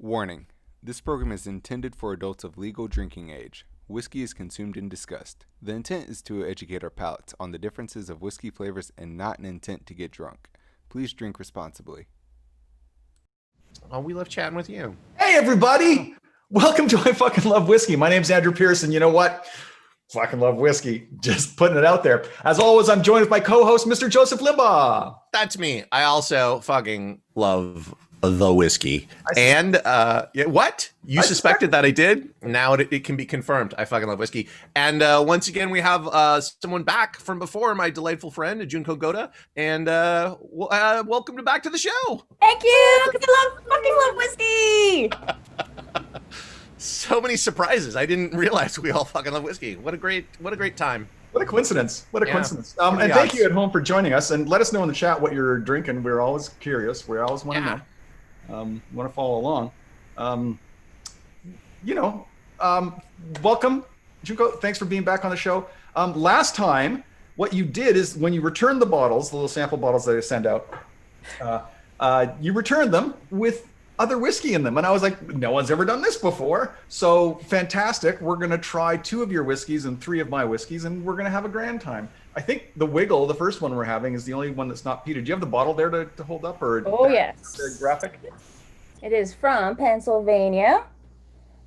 Warning: this program is intended for adults of legal drinking age. Whiskey is consumed in disgust. The intent is to educate our palates on the differences of whiskey flavors and not an intent to get drunk. Please drink responsibly. Oh, we love chatting with you. Hey, everybody. Welcome to I Fucking Love Whiskey. My name's Andrew Pearson. You know what? Fucking love whiskey. Just putting it out there. As always, I'm joined with my co-host, Mr. Joseph Limbaugh. That's me. I also fucking love the whiskey. And what? You suspected that I did? Now it can be confirmed. I fucking love whiskey. And once again, we have someone back from before, my delightful friend, Junko Goda. And welcome back to the show. Thank you, because I fucking love whiskey. So many surprises. I didn't realize we all fucking love whiskey. What a great time. What a coincidence. What a coincidence. And thank you at home for joining us. And let us know in the chat what you're drinking. We're always curious. We always want to know. Want to follow along. Welcome, Junko. Thanks for being back on the show. Last time, what you did is when you returned the bottles, the little sample bottles that I send out, you returned them with other whiskey in them. And I was like, no one's ever done this before. So fantastic. We're going to try 2 of your whiskeys and 3 of my whiskeys, and we're going to have a grand time. I think the Wiggle, the first one we're having, is the only one that's not peated. Do you have the bottle there to hold up? Or yes. The graphic? It is from Pennsylvania.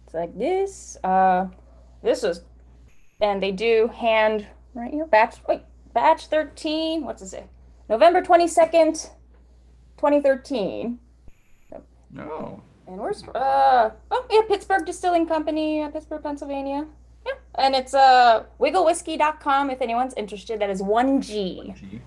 It's like this. This was, and they do hand, right here, batch 13. What's it say? November 22nd, 2013. No. And where's Pittsburgh Distilling Company, Pittsburgh, Pennsylvania. Yeah, and it's wigglewhiskey.com if anyone's interested. That is 1G.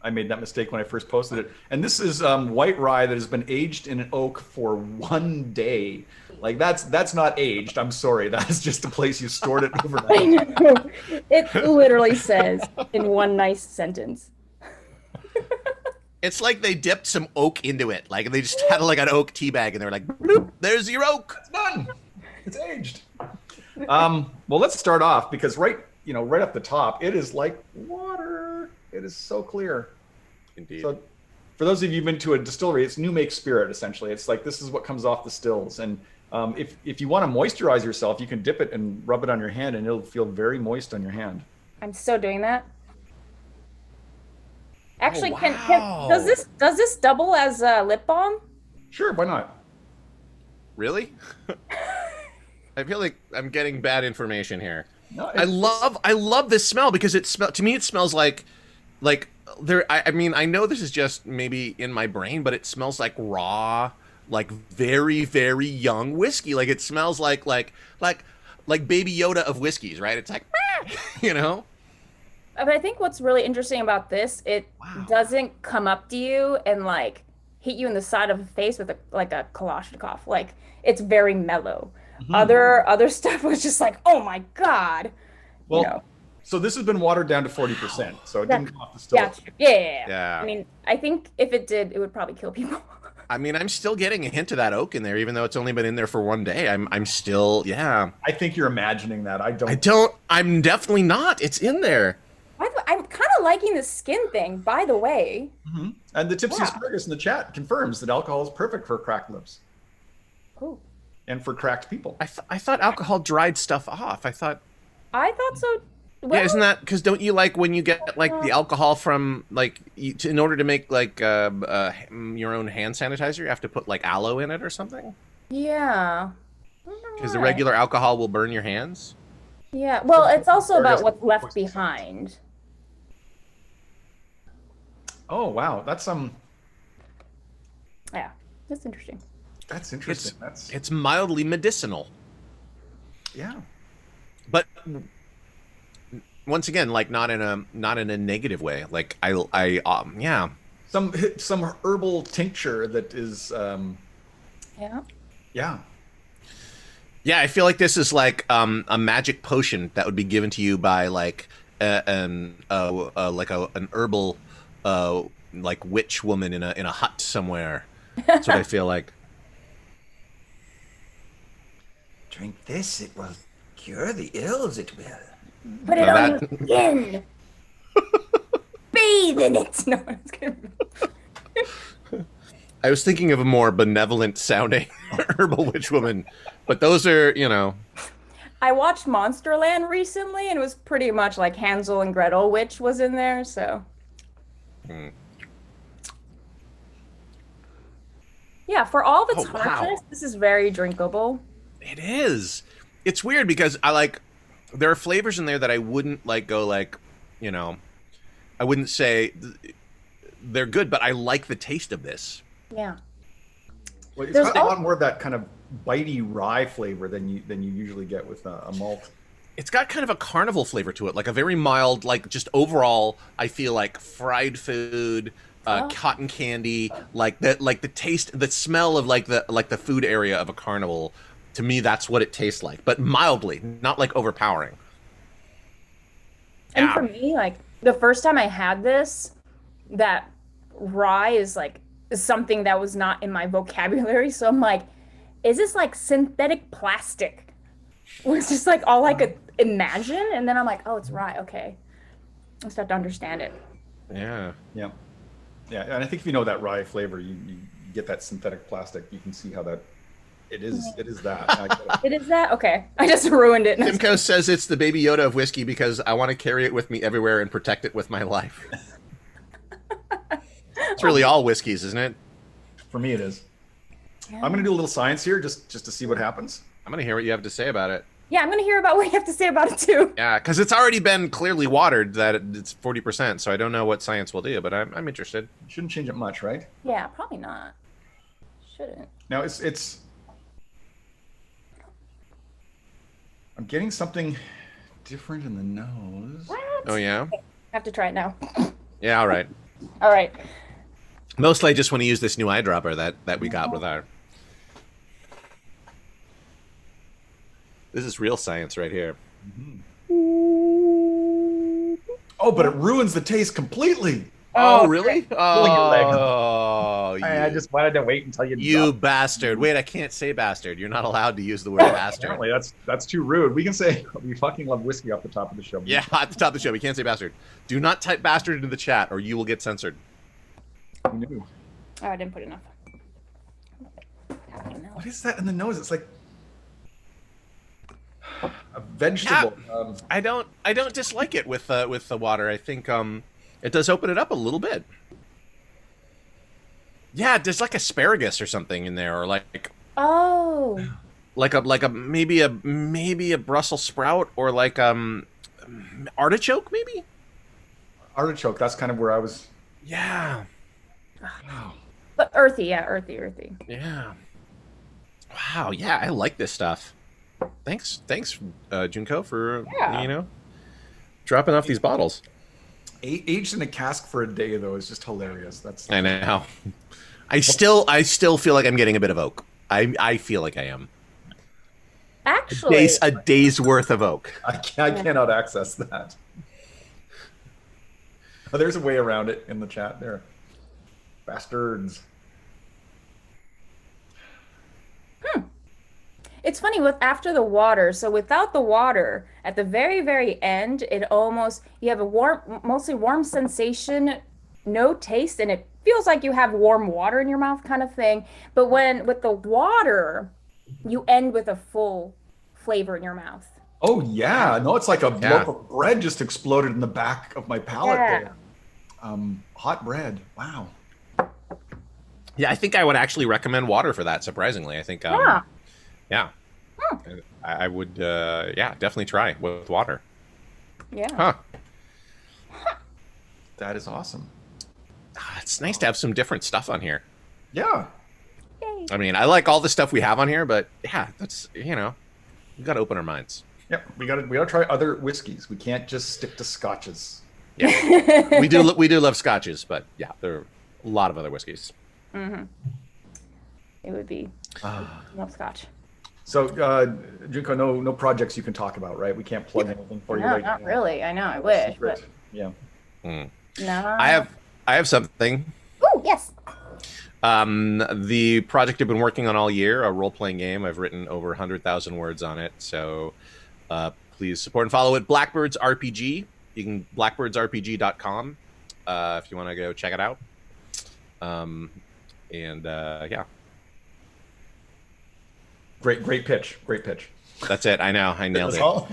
I made that mistake when I first posted it. And this is white rye that has been aged in an oak for 1 day. Like that's not aged. I'm sorry. That is just a place you stored it overnight. I know. It literally says in one nice sentence. It's like they dipped some oak into it. Like they just had like an oak tea bag and they were like, bloop, there's your oak. It's done. It's aged. Well, let's start off because right up the top, it is like water. It is so clear. Indeed. So for those of you who've been to a distillery, it's new make spirit, essentially. It's like this is what comes off the stills. And if you want to moisturize yourself, you can dip it and rub it on your hand and it'll feel very moist on your hand. I'm still doing that. Actually, wow. does this double as lip balm? Sure, why not? Really? I feel like I'm getting bad information here. No, I love this smell because to me it smells like there. I mean, I know this is just maybe in my brain, but it smells like raw, like very, very young whiskey. Like it smells like Baby Yoda of whiskeys, right? It's like, you know. But I think what's really interesting about this, it doesn't come up to you and like hit you in the side of the face with a Kalashnikov. Like it's very mellow. Mm-hmm. Other stuff was just like, oh my god. Well, so this has been watered down to 40%, so it didn't come off the stove. Yeah. I mean, I think if it did, it would probably kill people. I mean, I'm still getting a hint of that oak in there, even though it's only been in there for 1 day. I'm still, yeah. I think you're imagining that. I'm definitely not. It's in there. I'm kind of liking the skin thing, by the way. Mm-hmm. And the Tipsy Asparagus in the chat confirms that alcohol is perfect for cracked lips. Oh. And for cracked people. I thought alcohol dried stuff off. I thought so. Well, yeah, isn't that because don't you like when you get like the alcohol from like in order to make like your own hand sanitizer, you have to put like aloe in it or something? Yeah. Because the regular alcohol will burn your hands. Yeah. Well, it's also about what's left behind. Oh wow, that's Yeah, that's interesting. That's interesting. It's mildly medicinal. Yeah. But once again, like not in a negative way. Like yeah. Some herbal tincture that is Yeah. Yeah. Yeah, I feel like this is like a magic potion that would be given to you by like an herbal like witch woman in a hut somewhere. That's what I feel like. Drink this, it will cure the ills, it will. Put it on your skin. Bathe in it. No, it's good. I was thinking of a more benevolent sounding Herbal Witch Woman. But those are, you know. I watched Monsterland recently, and it was pretty much like Hansel and Gretel witch was in there, so. Yeah, for all of its harshness, this is very drinkable. It is. It's weird because there are flavors in there that I wouldn't go you know, I wouldn't say they're good, but I like the taste of this. Yeah. Well, it's got a lot more of that kind of bitey rye flavor than you usually get with a malt. It's got kind of a carnival flavor to it, like a very mild, just overall, I feel like fried food, cotton candy, the taste, the smell of the food area of a carnival. To me, that's what it tastes like, but mildly, not overpowering. And for me, the first time I had this, that rye is something that was not in my vocabulary. So I'm like, is this synthetic plastic? It's just all I could imagine. And then I'm like, oh, it's rye. Okay. I start to understand it. Yeah. Yeah. Yeah. And I think if you know that rye flavor, you get that synthetic plastic. You can see how that it is that. It is that? Okay. I just ruined it. Simcoe says it's the Baby Yoda of whiskey because I want to carry it with me everywhere and protect it with my life. It's really all whiskeys, isn't it? For me, it is. Yeah. I'm going to do a little science here just to see what happens. I'm going to hear what you have to say about it. Yeah, I'm going to hear about what you have to say about it, too. Yeah, because it's already been clearly watered that it's 40%, so I don't know what science will do, but I'm interested. Shouldn't change it much, right? Yeah, probably not. Shouldn't. Now, it's... I'm getting something different in the nose. What? Oh, yeah? Okay. I have to try it now. Yeah, all right. All right. Mostly I just want to use this new eyedropper that we got with our... This is real science right here. Mm-hmm. Oh, but it ruins the taste completely. Oh, really? Oh, I just wanted to wait until you bastard. Wait, I can't say bastard. You're not allowed to use the word bastard. Apparently, that's too rude. We can say we fucking love whiskey off the top of the show. Yeah, at the top of the show. We can't say bastard. Do not type bastard into the chat or you will get censored. Who knew? Oh, I didn't put enough. What is that in the nose? It's like a vegetable. Yeah, I don't dislike it with the water. I think it does open it up a little bit. Yeah, there's asparagus or something in there, or maybe a Brussels sprout, or artichoke, maybe. Artichoke. That's kind of where I was. Yeah. Wow. But earthy, yeah, earthy. Yeah. Wow. Yeah, I like this stuff. Thanks, Junko, for dropping off these bottles. Aged in a cask for a day, though, is just hilarious. I know. I still feel like I'm getting a bit of oak. I feel like I am. Actually, a day's worth of oak. I cannot access that. Oh, there's a way around it in the chat there. Bastards. It's funny with after the water. So without the water, at the very, very end, you have a mostly warm sensation, no taste, and it feels like you have warm water in your mouth kind of thing. But with the water, you end with a full flavor in your mouth. Oh yeah, no, it's like a loaf of bread just exploded in the back of my palate there. Hot bread. Wow. Yeah, I think I would actually recommend water for that. Surprisingly, I think. Yeah. I would. Definitely try with water. Yeah. Huh. That is awesome. It's nice to have some different stuff on here. Yeah. Yay. I mean, I like all the stuff we have on here, but yeah, that's we got to open our minds. Yep, we got to try other whiskeys. We can't just stick to scotches. Yeah, we do love scotches, but yeah, there are a lot of other whiskeys. Mm-hmm. It would be love scotch. So, Junko, no projects you can talk about, right? We can't plug anything for you. No, not really. I know. I wish. But... Yeah. Mm. No. I have something. Oh yes. The project I've been working on all year, a role-playing game. I've written over 100,000 words on it. So, please support and follow it. Blackbirds RPG. You can blackbirdsrpg.com if you want to go check it out. Yeah. Great pitch. Great pitch. That's it. I know. I nailed That's it. all?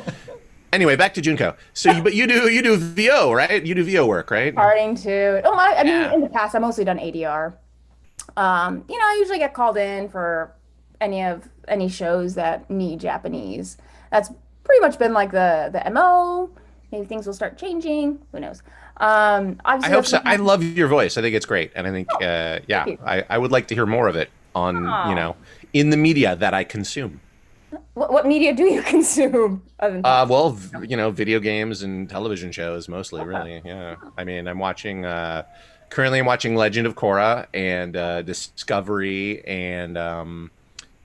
Anyway, back to Junko. So, but you do VO, right? You do VO work, right? Starting to. Oh, I mean, Yeah. in the past, I've mostly done ADR. I usually get called in for any shows that need Japanese. That's pretty much been like the MO. Maybe things will start changing. Who knows? I Obviously, hope so. I love your voice. I think it's great, and I think, yeah, you. I would like to hear more of it on, Aw. in the media that I consume. What media do you consume? Other than Well, video games and television shows mostly, really. Yeah. I mean, currently I'm watching Legend of Korra and Discovery and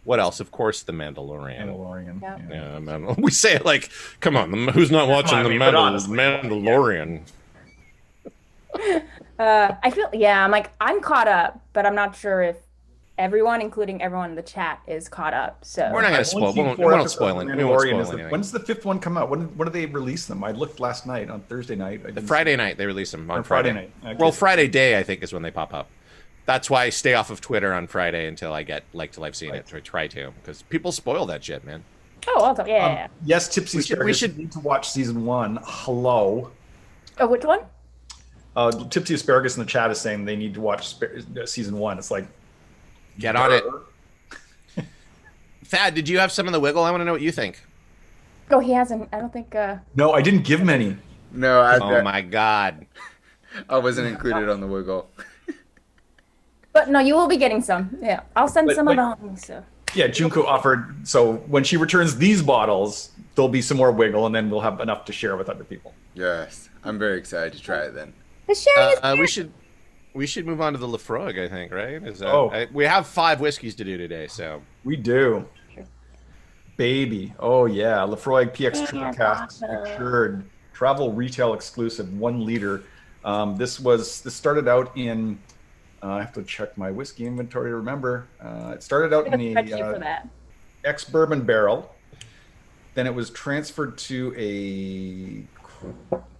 what else? Of course, The Mandalorian. Mandalorian. Yeah. Yeah, we say it like, come on, who's not watching I The mean, but honestly, Mandalorian? I feel, yeah, I'm like, I'm caught up, but I'm not sure if everyone, including everyone in the chat, is caught up. So We're not going to I've spoil. only seen We 4 won't episodes spoil of it. We won't Mandalorian. spoil anything. When's the 5th one come out? When do they release them? I looked last night on Thursday night. Friday night they release them on Friday night. Okay. Well, Friday day I think is when they pop up. That's why I stay off of Twitter on Friday until I get till I've seen it. Or try to, because people spoil that shit, man. Oh, also, yeah. Yes, Tipsy We should- Asparagus. You need to watch season 1. Hello. Oh, which one? Tipsy Asparagus in the chat is saying they need to watch season 1. It's like, Get on it. Thad, did you have some of the wiggle? I want to know what you think. Oh, he hasn't. I don't think. No, I didn't give many. No, Oh my god. I wasn't included on the wiggle. But no, you will be getting some. Yeah, I'll send But- some but- along. So. Yeah, Junko offered. So when she returns these bottles, there'll be some more wiggle, and then we'll have enough to share with other people. Yes, I'm very excited to try it then. The sharing is We should move on to the Laphroaig, I think, right? Oh. We have 5 whiskeys to do today, so We do. Baby. Oh, yeah. Laphroaig PX Yeah, Triple Cask Re-charred travel retail exclusive 1 liter. This started out in, I have to check my whiskey inventory to remember. It started out in Thank you for a that. ex-bourbon barrel. Then it was transferred to a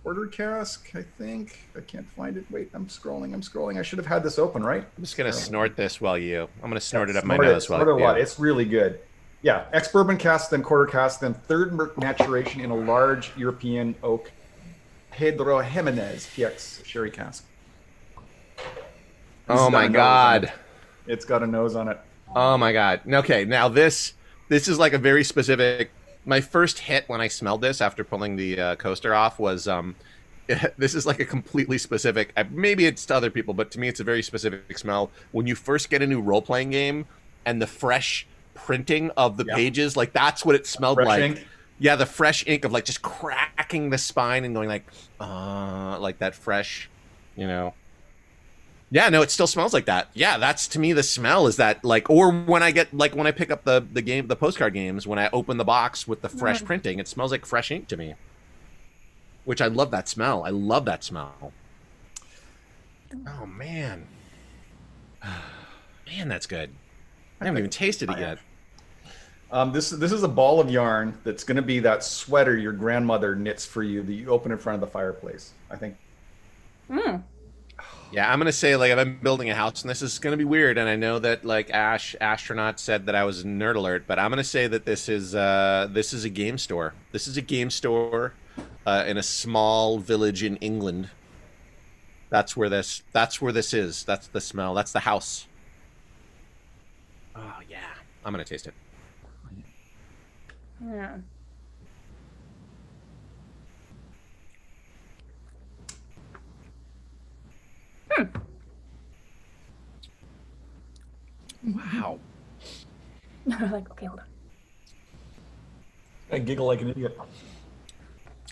quarter cask, I think. I can't find it. Wait, I'm scrolling. I should have had this open, right? I'm just gonna snort this while I'm gonna snort it up my Snort it, nose while snort it a lot. you. It's really good. Yeah, ex-bourbon cask, then quarter cask, then 3rd maturation in a large European oak Pedro Jimenez PX sherry cask. Oh my god. It's got a nose on it. Oh my god. Okay, now this is like a very specific. My first hit when I smelled this after pulling the coaster off was this is like a completely specific. Maybe it's to other people, but to me it's a very specific smell. When you first get a new role-playing game and the fresh printing of the pages, like that's what it smelled Fresh like. ink. Yeah, the fresh ink of like just cracking the spine and going like that fresh, Yeah, no, it still smells like that. Yeah, that's to me the smell is that like, or when I pick up the postcard games, when I open the box with the fresh printing, it smells like fresh ink to me. Which I love that smell. I love that smell. Oh man. Man, that's good. I haven't even tasted it yet. This is a ball of yarn that's going to be that sweater your grandmother knits for you that you open in front of the fireplace. I think. Yeah, I'm gonna say like if I'm building a house, and this is gonna be weird, and I know that like Ash Astronaut said that I was nerd alert, but I'm gonna say that this is a game store. This is a game store in a small village in England. That's where this is. That's the smell. That's the house. Oh yeah, I'm gonna taste it. Yeah. Wow. Like, okay, hold on. I giggle like an idiot.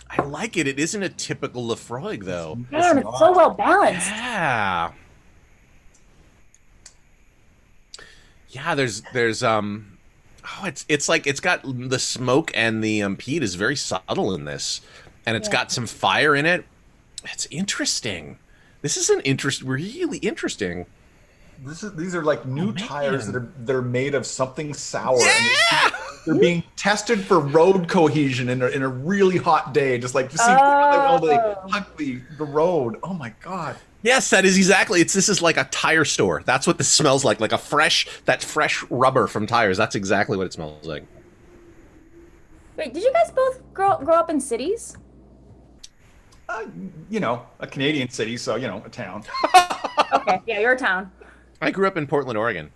I like it. It isn't a typical Laphroaig though. Damn, it's so well balanced. Yeah. Yeah, there's it's like it's got the smoke and the peat is very subtle in this, and it's got some fire in it. It's interesting. This is really interesting. these are like new tires that are made of something sour. And they're being tested for road cohesion in a really hot day, just like to see how well they hug the road. Oh my god. Yes, that is exactly. This is like a tire store. That's what this smells like fresh rubber from tires. That's exactly what it smells like. Wait, did you guys both grow up in cities? You know, a Canadian city, so you know, a town. Okay, yeah, you're a town. I grew up in Portland, Oregon.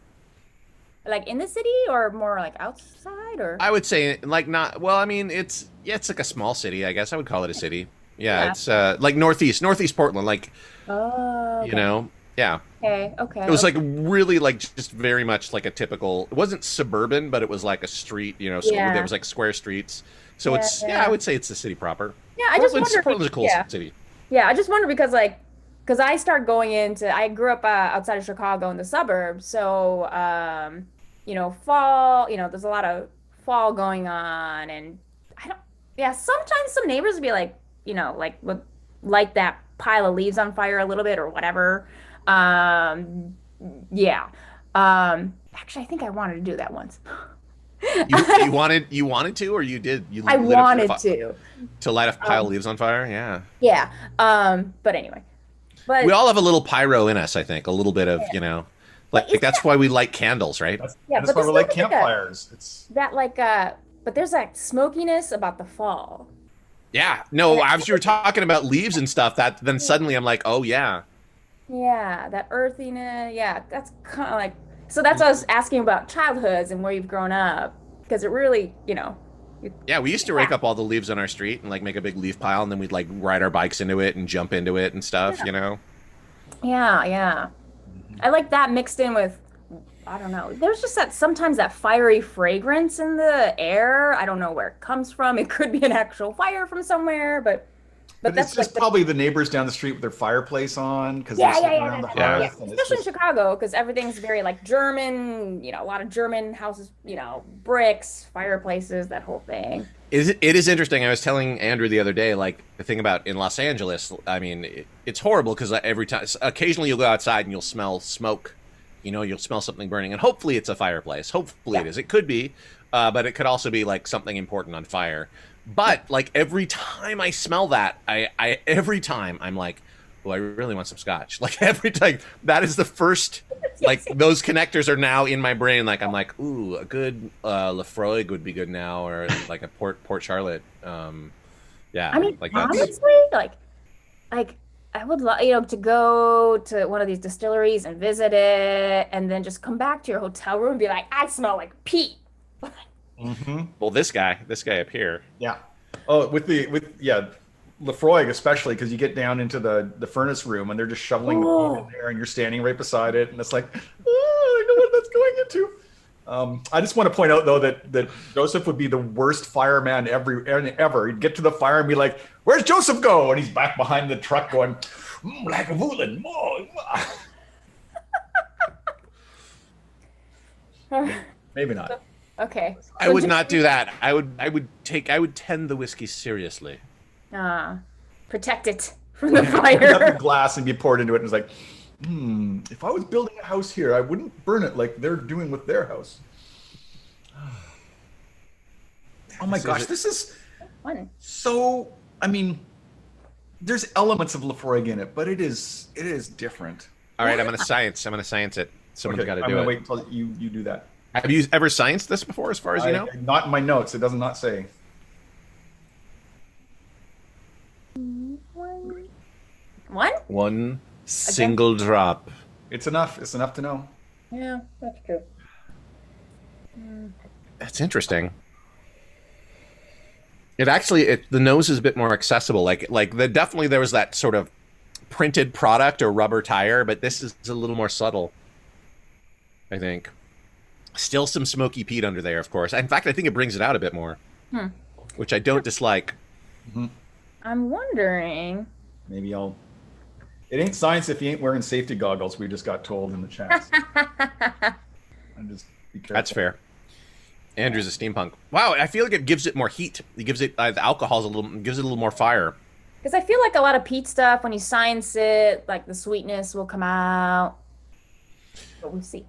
Like in the city or more like outside, or? I would say like not. Well, I mean, it's like a small city. I guess I would call it a city. Yeah. It's like northeast Portland, like. Oh. Okay. You know, yeah. Okay. It was like really like just very much like a typical. It wasn't suburban, but it was like a street. You know, so there was like square streets. So I would say it's the city proper. Yeah, I just wonder. Portland's a cool city. Yeah, I just wonder because I started going into. I grew up outside of Chicago in the suburbs, so you know, fall. You know, there's a lot of fall going on, and I don't. Yeah, sometimes some neighbors would be like, you know, like would light that pile of leaves on fire a little bit or whatever. Yeah. Actually, I think I wanted to do that once. You wanted to, or you did? I wanted to light a pile of leaves on fire. Yeah. Yeah. But anyway, we all have a little pyro in us. I think a little bit of you know, like that's why we light candles, right? That's why we like campfires. It's that like but there's that smokiness about the fall. Yeah. No, as you were talking about leaves and stuff, then suddenly I'm like, oh yeah. Yeah, that earthiness. Yeah, that's kind of like. So that's what I was asking about childhoods and where you've grown up, because it really, you know. Yeah, we used to rake up all the leaves on our street and like make a big leaf pile, and then we'd like ride our bikes into it and jump into it and stuff, you know. Yeah, yeah. I like that mixed in with, I don't know. There's just sometimes that fiery fragrance in the air. I don't know where it comes from. It could be an actual fire from somewhere, but that's just probably the neighbors down the street with their fireplace on because they're sitting around the hearth. Yeah. Especially in Chicago, because everything's very like German. You know, a lot of German houses. You know, bricks, fireplaces, that whole thing. It is interesting. I was telling Andrew the other day, like the thing about in Los Angeles. I mean, it's horrible because every time, occasionally you'll go outside and you'll smell smoke. You know, you'll smell something burning, and hopefully it's a fireplace. Hopefully it is. It could be, but it could also be like something important on fire. But like every time I smell that, every time I'm like, oh, I really want some scotch. Like every time, that is the first, like those connectors are now in my brain. Like I'm like, ooh, a good Laphroaig would be good now, or like a Port Charlotte. Yeah, I mean, like honestly, like I would love, you know, to go to one of these distilleries and visit it, and then just come back to your hotel room and be like, I smell like peat. Mm-hmm. Well, this guy up here. Yeah. Oh, with Laphroaig especially, because you get down into the furnace room and they're just shoveling the peat in there, and you're standing right beside it, and it's like, oh, I know what that's going into. I just want to point out though that Joseph would be the worst fireman ever. He'd get to the fire and be like, "Where's Joseph go?" And he's back behind the truck going, "Like a woolen." Maybe not. Okay. I would not do that. I would tend the whiskey seriously. Protect it from the fire. Have the glass and be poured into it, and it's like, if I was building a house here, I wouldn't burn it like they're doing with their house. Oh my gosh, this is so. I mean, there's elements of Laphroaig in it, but it is different. All right, I'm gonna science it. Someone's got to do it. I'm gonna wait until you do that. Have you ever scienced this before, as far as you know? Not in my notes. It does not say. One single drop. It's enough. It's enough to know. Yeah, that's true. That's interesting. It actually, the nose is a bit more accessible. Definitely there was that sort of printed product or rubber tire, but this is a little more subtle, I think. Still some smoky peat under there, of course. In fact, I think it brings it out a bit more, which I don't dislike. Mm-hmm. I'm wondering. Maybe I'll. It ain't science if you ain't wearing safety goggles. We just got told in the chat. I'm just be careful. That's fair. Andrew's a steampunk. Wow, I feel like it gives it more heat. It gives it the alcohol's gives it a little more fire. Because I feel like a lot of peat stuff, when you science it, like the sweetness will come out. but we'll see.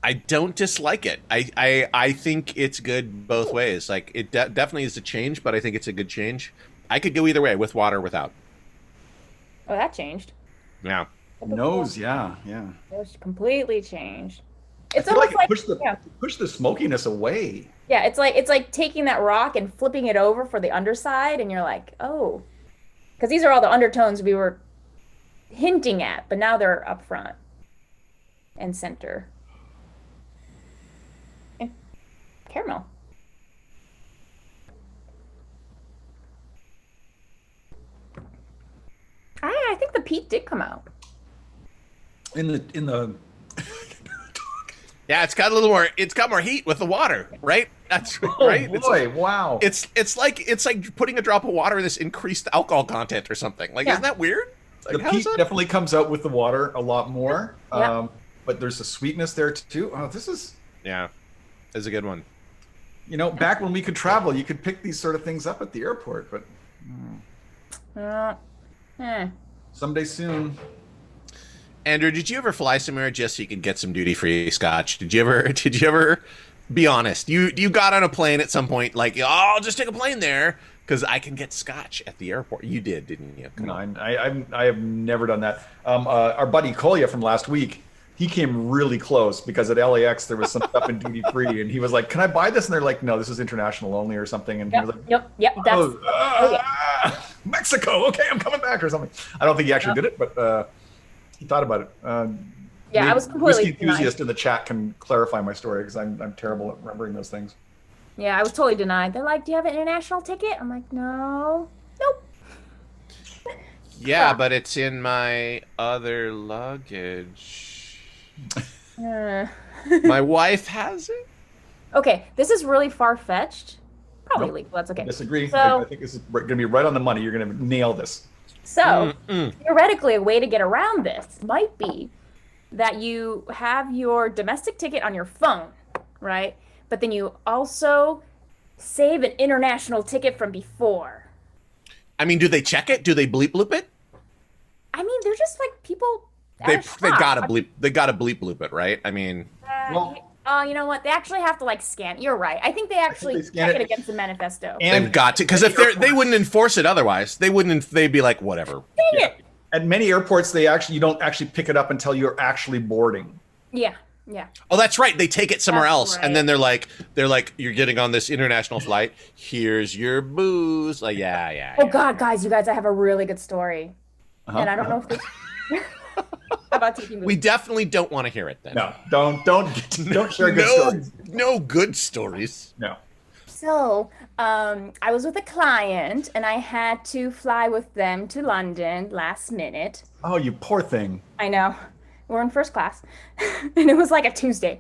I don't dislike it. I think it's good both ways. Like it definitely is a change, but I think it's a good change. I could go either way, with water, without. Oh, that changed. Yeah. Nose, yeah. It was completely changed. It's almost like push the smokiness away. Yeah, it's like taking that rock and flipping it over for the underside, and you're like, oh, because these are all the undertones we were hinting at, but now they're up front and center. And caramel. I think the peat did come out. In the Yeah, it's got a little more. It's got more heat with the water, right? That's right. Oh boy! Wow. It's like putting a drop of water in this increased alcohol content or something. Like, isn't that weird? Like, the peat definitely comes out with the water a lot more. Yeah. But there's a sweetness there too. Oh, this is. Yeah, it's a good one. You know, back when we could travel, you could pick these sort of things up at the airport, but someday soon. Andrew, did you ever fly somewhere just so you could get some duty-free scotch? Did you ever be honest? You got on a plane at some point, like, oh, I'll just take a plane there because I can get scotch at the airport. You did, didn't you? No, I have never done that. Our buddy Kolya from last week, he came really close because at LAX there was some stuff in duty free, and he was like, "Can I buy this?" And they're like, "No, this is international only or something." And he was like, "Yep, that's Mexico. Okay, I'm coming back or something." I don't think he actually did it, but he thought about it. I was completely whiskey enthusiast in the chat can clarify my story because I'm terrible at remembering those things. Yeah, I was totally denied. They're like, "Do you have an international ticket?" I'm like, "No, nope." Yeah, but it's in my other luggage. My wife has it. Okay, this is really far-fetched. Probably legal. That's okay. I disagree. So, I think this is going to be right on the money. You're going to nail this. So, theoretically, a way to get around this might be that you have your domestic ticket on your phone, right? But then you also save an international ticket from before. I mean, do they check it? Do they bleep bloop it? I mean, they're just like people. They gotta bleep bloop it, right? I mean, you know what? They actually have to like scan it. You're right. I think they actually check it against the manifesto. And they've got to, because if they wouldn't enforce it otherwise, they'd be like, whatever. Dang it. At many airports, you don't actually pick it up until you're actually boarding. Yeah. Oh, that's right. They take it somewhere else, right. and then they're like, you're getting on this international flight. Here's your booze. Like, yeah. Oh God, guys, you guys, I have a really good story, and I don't know if this. About taking we definitely don't want to hear it then. No, don't share good stories. No good stories. No. So, I was with a client, and I had to fly with them to London last minute. Oh, you poor thing. I know. We're in first class, and it was like a Tuesday,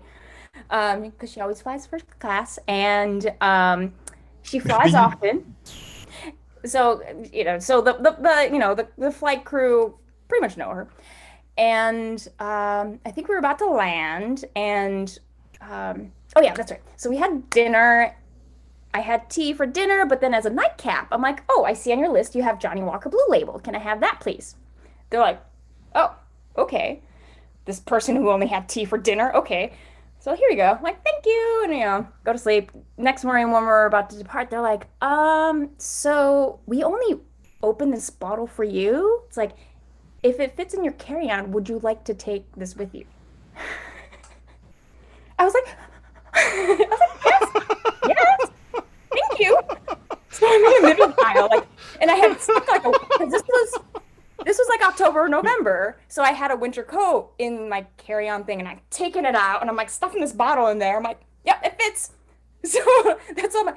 because she always flies first class, and she flies often. So the flight crew pretty much know her. And I think we were about to land, and oh yeah, that's right. So we had dinner. I had tea for dinner, but then as a nightcap, I'm like, oh, I see on your list you have Johnny Walker Blue Label. Can I have that, please? They're like, oh, okay. This person who only had tea for dinner, okay. So here you go. I'm like, thank you, and go to sleep. Next morning when we're about to depart, they're like, so we only opened this bottle for you. It's like, if it fits in your carry-on, would you like to take this with you? I was like, yes, thank you. So I'm in the middle aisle, and I had stuck because this was like October or November, so I had a winter coat in my carry-on thing, and I've taken it out, and I'm like stuffing this bottle in there. I'm like, yep, it fits. So that's all.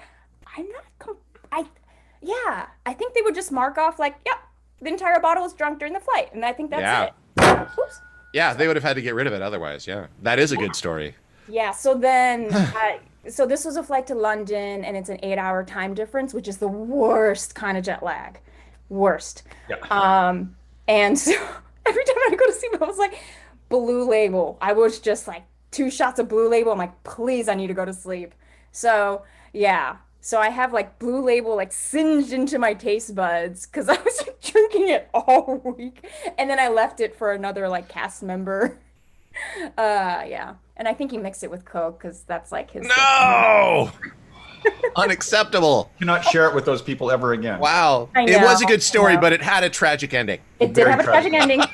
I think they would just mark off like, yep. The entire bottle was drunk during the flight, and I think that's it. Oops. Yeah, they would have had to get rid of it otherwise. Yeah, that is a good story. Yeah. So then, so this was a flight to London, and it's an 8-hour time difference, which is the worst kind of jet lag. Worst. Yeah. And so every time I go to sleep, I was like, Blue Label. I was just like 2 shots of Blue Label. I'm like, please, I need to go to sleep. So yeah. So I have like Blue Label like singed into my taste buds because I was like, drinking it all week, and then I left it for another like cast member. Yeah. And I think he mixed it with Coke because that's like his. No! Unacceptable. Cannot share it with those people ever again. Wow. I It was a know, good story, I know. but it had a tragic ending. It did Very have a tragic tragic. ending,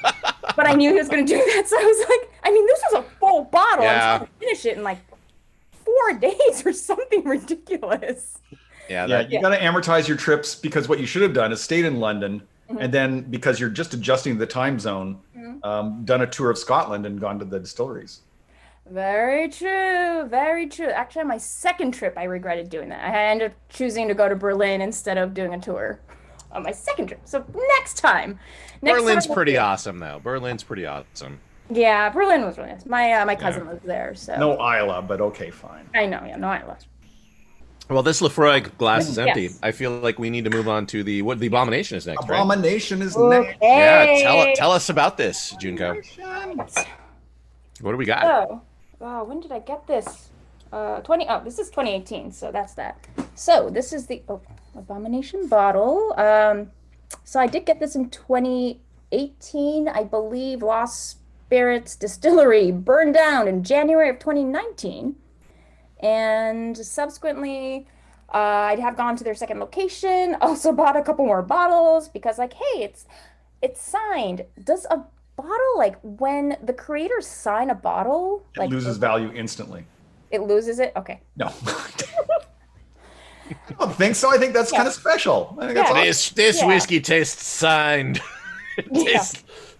but I knew he was going to do that. So I was like, I mean, this was a full bottle. Yeah. I'm trying to finish it in like 4 days or something ridiculous. Yeah, Yeah, that, you got to amortize your trips because what you should have done is stayed in London and then because you're just adjusting to the time zone, done a tour of Scotland and gone to the distilleries. Very true. Very true. Actually, on my second trip, I regretted doing that. I ended up choosing to go to Berlin instead of doing a tour on my second trip. So next time. Berlin's time, pretty awesome, though. Berlin's pretty awesome. Yeah, Berlin was really nice. My cousin lives there, so. No Isla, but okay, fine. I know, yeah, no, I love. Well, this Laphroaig glass is empty. Yes. I feel like we need to move on to the Abomination is next, right? Abomination is Okay. next. Yeah, tell us about this, Junko. What do we got? So, when did I get this? This is 2018, so that's that. So this is the Abomination bottle. So I did get this in 2018, I believe. Lost Spirits Distillery burned down in January of 2019, and subsequently, I'd have gone to their second location. Also bought a couple more bottles because, like, hey, it's signed. Does a bottle, like, when the creators sign a bottle, It like, loses value instantly. it loses it? Okay. No. I don't think so. I think that's kind of special. I think that's Yeah. awesome. This Yeah. whiskey tastes signed. Yeah.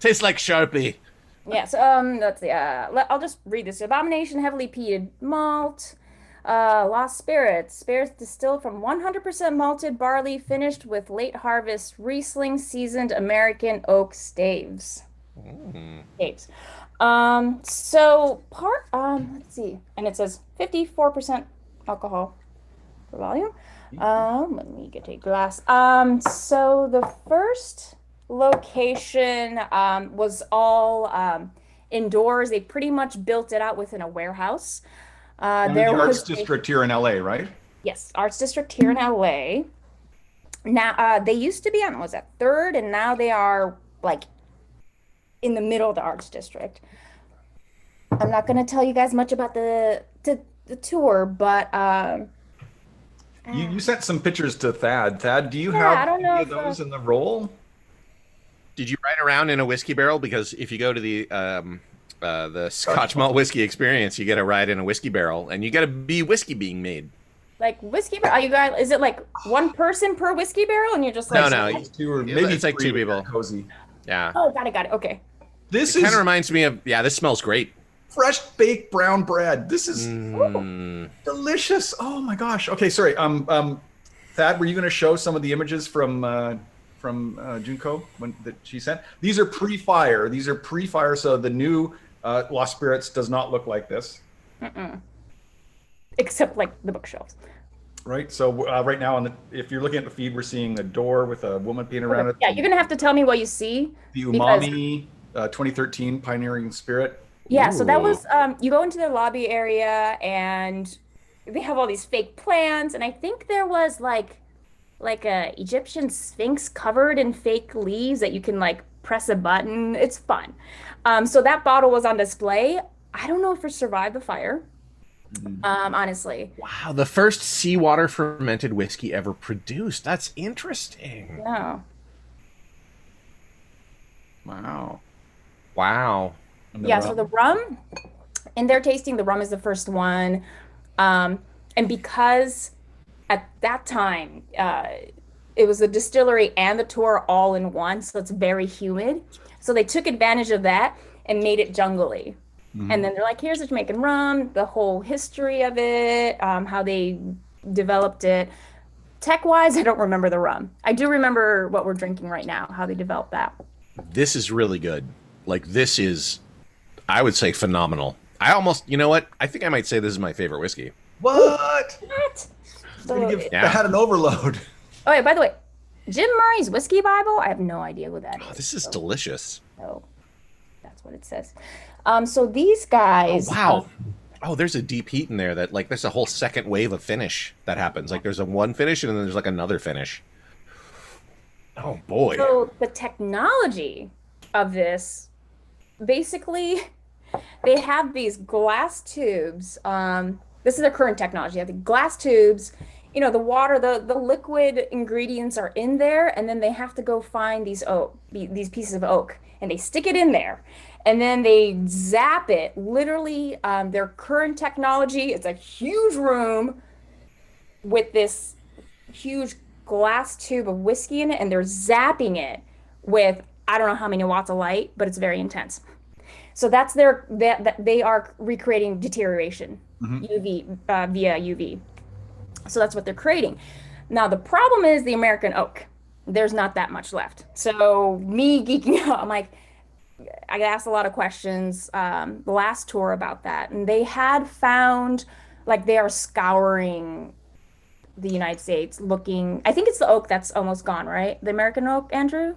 tastes like Sharpie. Yeah, so let's see. I'll just read this. Abomination heavily peated malt. Lost Spirits distilled from 100% malted barley, finished with late harvest Riesling seasoned American oak staves. Staves. Let's see, and it says 54% alcohol per volume. Let me get a glass. So the first location was all indoors. They pretty much built it out within a warehouse. In There the Arts was District here in LA, right? Yes, Arts District here in LA. Now, they used to be on, was that third, and now they are like in the middle of the Arts District. I'm not going to tell you guys much about the tour, but You sent some pictures to Thad. Thad, do you Yeah, I have don't know any of if, those in the roll? Did you ride around in a whiskey barrel? Because if you go to the Scotch malt whiskey experience, you get a ride in a whiskey barrel, and you get to be whiskey being made. like whiskey barrel. Are you guys? Is it like one person per whiskey barrel, and you're just like? No. Two or Yeah, maybe it's like three two people. Cozy. Yeah. Oh, got it. Okay. This It kind is of reminds me of, this smells great. fresh baked brown bread. This is Mm. delicious. Oh my gosh. Okay, sorry. Thad, were you going to show some of the images from Junko that she sent? These are pre-fire. So the new Lost Spirits does not look like this. Except like the bookshelves. Right. So right now, if you're looking at the feed, we're seeing a door with a woman painted around it. Yeah, you're gonna have to tell me what you see. The because- Umami 2013 Pioneering Spirit. Yeah, so that Ooh. was you go into the lobby area and they have all these fake plants, and I think there was like a Egyptian sphinx covered in fake leaves that you can like press a button. It's fun. So that bottle was on display. I don't know if it survived the fire. Honestly. Wow, the first seawater fermented whiskey ever produced. That's interesting. No. Wow. Wow. And the Yeah, rum. so the rum, in their tasting, the rum is the first one. And because at that time, it was the distillery and the tour all in one, so it's very humid. So they took advantage of that and made it jungly. And then they're like, here's the Jamaican rum, the whole history of it, how they developed it. Tech-wise, I don't remember the rum. I do remember what we're drinking right now, how they developed that. This is really good. Like, this is, I would say, phenomenal. I almost, you know what? I think I might say this is my favorite whiskey. What? What? I'm gonna So, give Yeah. Thad an overload. oh, yeah, by the way, Jim Murray's Whiskey Bible, I have no idea who that Oh, is. this is So- delicious. So that's what it says. So these guys. Wow. Oh, there's a deep heat in there that, like, there's a whole second wave of finish that happens. Like, there's a one finish and then there's, like, another finish. Oh, boy. So the technology of this, basically, They have these glass tubes. This is their current technology. They have the glass tubes. You know, the water, the liquid ingredients are in there, and then they have to go find these pieces of oak, and they stick it in there, and then they zap it. Literally, their current technology, it's a huge room with this huge glass tube of whiskey in it, and they're zapping it with I don't know how many watts of light, but it's very intense. So that's that they are recreating deterioration UV via UV. So that's what they're creating. Now the problem is the American oak. There's not that much left. So me geeking out, I'm like, I asked a lot of questions the last tour about that, and they had found like they are scouring the United States looking. I think it's the oak that's almost gone, right? The American oak, Andrew?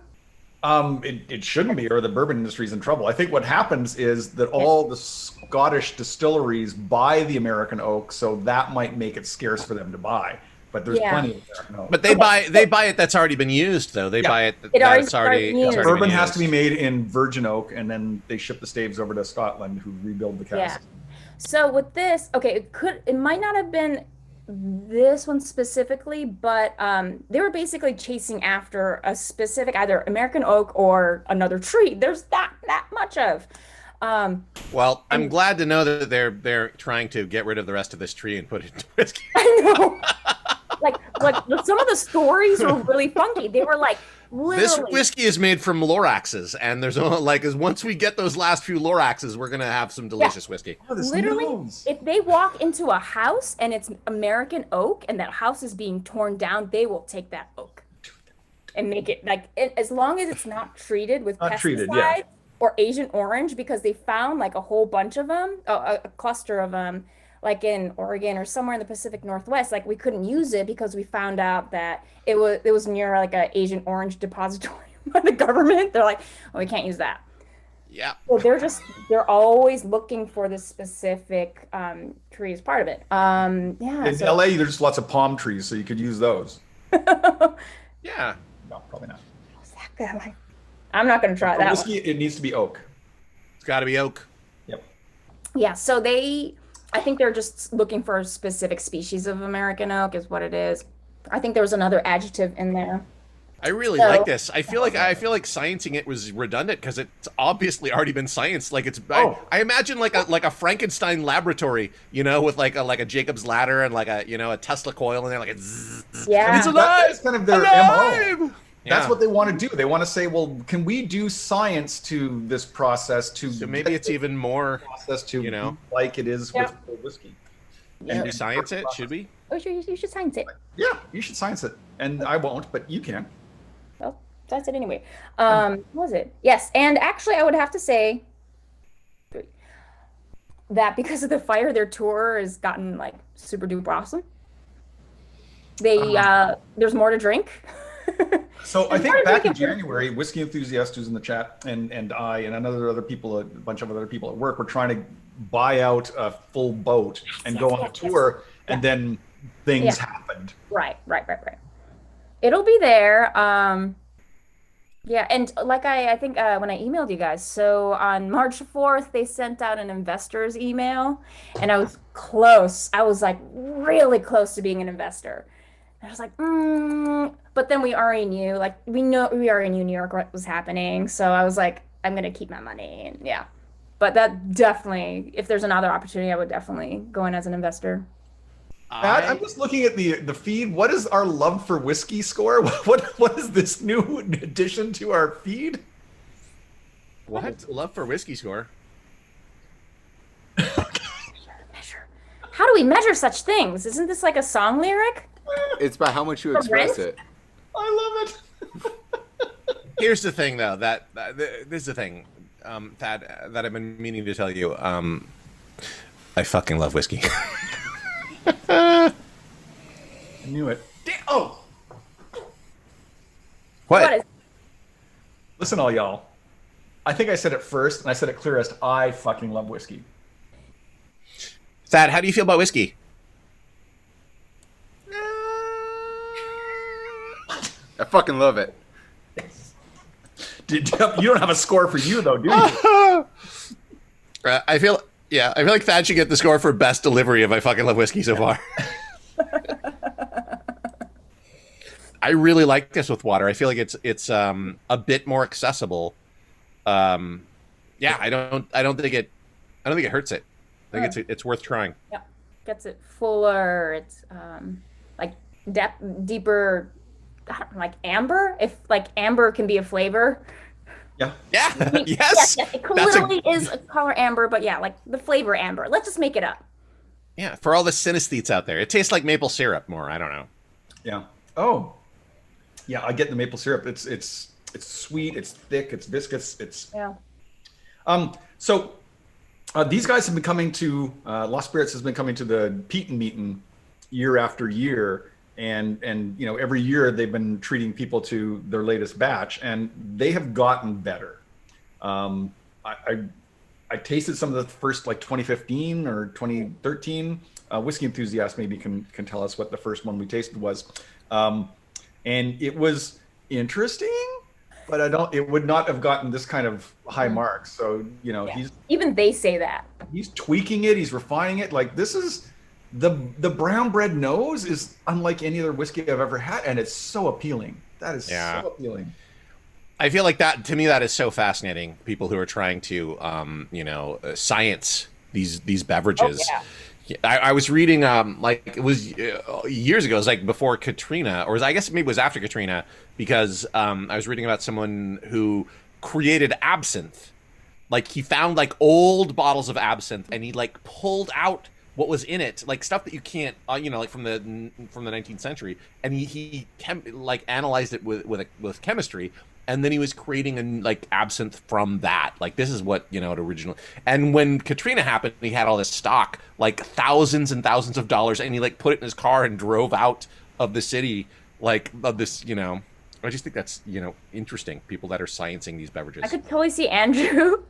It shouldn't be, or the bourbon industry's in trouble. I think what happens is that all the Scottish distilleries buy the American oak, so that might make it scarce for them to buy. But there's plenty of American oak. But they buy it that's already been used, though. They buy it that's already used. Bourbon has to be made in virgin oak, and then they ship the staves over to Scotland, who rebuild the casks. Yeah. So with this, okay, it might not have been this one specifically, but they were basically chasing after a specific either American oak or another tree. There's that much of. Well, I'm glad to know that they're trying to get rid of the rest of this tree and put it into whiskey. I know. like some of the stories were really funky. They were like, literally, this whiskey is made from Loraxes, and there's like once we get those last few Loraxes, we're gonna have some delicious whiskey. Oh, literally, if they walk into a house and it's American oak and that house is being torn down, they will take that oak and make it as long as it's not treated with pesticides or Agent Orange, because they found like a whole bunch of them, a cluster of them, like in Oregon or somewhere in the Pacific Northwest. Like we couldn't use it because we found out that it was near like a Agent Orange depository by the government. They're like, oh, we can't use that. Yeah. So they're always looking for this specific tree as part of it. In LA, there's lots of palm trees, so you could use those. Yeah. No, probably not. What's that good? Like, I'm not going to try For that whiskey, one. it needs to be oak. It's got to be oak. Yep. Yeah, so I think they're just looking for a specific species of American oak is what it is. I think there was another adjective in there. I really like this. I feel like sciencing it was redundant because it's obviously already been scienced. Like I imagine like a Frankenstein laboratory, you know, with like a Jacob's ladder and like a Tesla coil in there, like it's it's alive. That's kind of their MO. That's what they want to do. They want to say, well, can we do science to this process so maybe it's even more process to like it is with whiskey. And we science it? Should we? Oh, you should science it. Yeah, you should science it. And I won't, but you can. Well, that's it anyway. What was it? Yes, and actually I would have to say that because of the fire, their tour has gotten like super duper awesome. There's more to drink. So I think back in January, Whiskey Enthusiast, who's in the chat, and I and other people, a bunch of other people at work, were trying to buy out a full boat and go on a tour, and then things happened. Right. It'll be there. Yeah, and like I think when I emailed you guys, so on March 4th, they sent out an investor's email, and I was close. I was like really close to being an investor. I was like, but then we already knew, like we already knew New York what was happening. So I was like, I'm gonna keep my money, and yeah. But that definitely, if there's another opportunity, I would definitely go in as an investor. Pat, I'm just looking at the feed. What is our love for whiskey score? What is this new addition to our feed? What? Love for whiskey score? Measure. How do we measure such things? Isn't this like a song lyric? It's by how much you express it. I love it. Here's the thing, though. This is the thing, Thad, that I've been meaning to tell you. I fucking love whiskey. I knew it. Oh. What? Listen, all y'all. I think I said it first, and I said it clearest. I fucking love whiskey. Thad, how do you feel about whiskey? I fucking love it. You don't have a score for you, though, do you? I feel like Thad should get the score for best delivery of I fucking love whiskey so far. I really like this with water. I feel like it's a bit more accessible. I don't think it hurts it. I think it's worth trying. Yeah, gets it fuller. It's like deeper, like amber. If like amber can be a flavor. Yeah. Yeah. Yes. Yeah, it literally is a color amber, but yeah, like the flavor amber. Let's just make it up. Yeah, for all the synesthetes out there, it tastes like maple syrup more. I don't know. Yeah. Oh. Yeah, I get the maple syrup. It's sweet. It's thick. It's viscous. It's yeah. So these guys have been coming to Lost Spirits has been coming to the Peat meeting year after year, and you know every year they've been treating people to their latest batch, and they have gotten better. I tasted some of the first like 2015 or 2013. Whiskey enthusiast maybe can tell us what the first one we tasted was, and it was interesting. But it would not have gotten this kind of high marks. So, you know, even they say that. He's tweaking it, he's refining it. Like this is the brown bread nose is unlike any other whiskey I've ever had, and it's so appealing. That is so appealing. I feel like that to me that is so fascinating. People who are trying to science these beverages. Oh, yeah. I was reading like it was years ago. It was like before Katrina, or I guess maybe it was after Katrina, because I was reading about someone who created absinthe. Like he found like old bottles of absinthe, and he like pulled out what was in it, like stuff that you can't, like from the 19th century, and he analyzed it with chemistry. And then he was creating like absinthe from that. Like this is what it originally. And when Katrina happened, he had all this stock, like thousands and thousands of dollars, and he like put it in his car and drove out of the city, like of this. I just think that's interesting. People that are sciencing these beverages. I could totally see Andrew.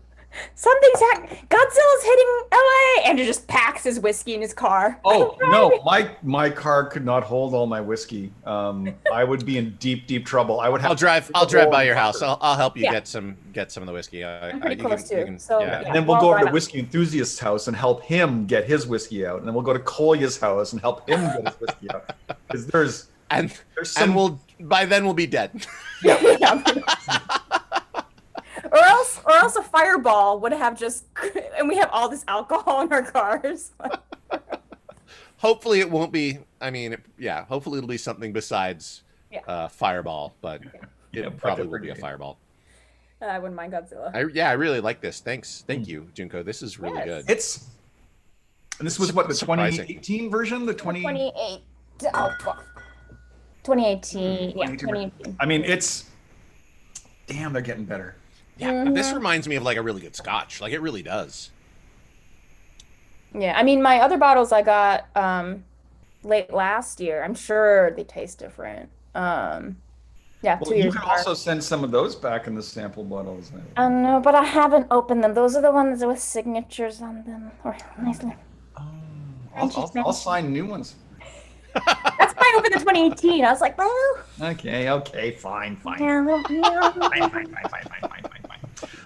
Something's Godzilla's hitting LA. Andrew just packs his whiskey in his car. Oh no, my car could not hold all my whiskey. I would be in deep trouble. I would have. I'll drive by your house. I'll help you get some of the whiskey. I'm pretty close too. And then we'll go over to Whiskey Enthusiast's house and help him get his whiskey out, and then we'll go to Kolya's house and help him get his whiskey out. Because there's some... by then we'll be dead. Yeah. Or else a fireball would have just, and we have all this alcohol in our cars. Hopefully it won't be. I mean, hopefully it'll be something besides fireball, but it probably will be a fireball. I wouldn't mind Godzilla. I really like this. Thank you, Junko. This is really good. And this was what, the 2018 version, the 2018. Oh fuck. 2018. Yeah, 2018. I mean, damn, they're getting better. Yeah, but this reminds me of like a really good scotch. Like it really does. Yeah, I mean, my other bottles I got late last year. I'm sure they taste different. Yeah, well, 2 years. You can also send some of those back in the sample bottles. I know, but I haven't opened them. Those are the ones with signatures on them. Or nicely. I'll sign new ones. That's why I opened the 2018. I was like, oh. Okay, fine. Yeah,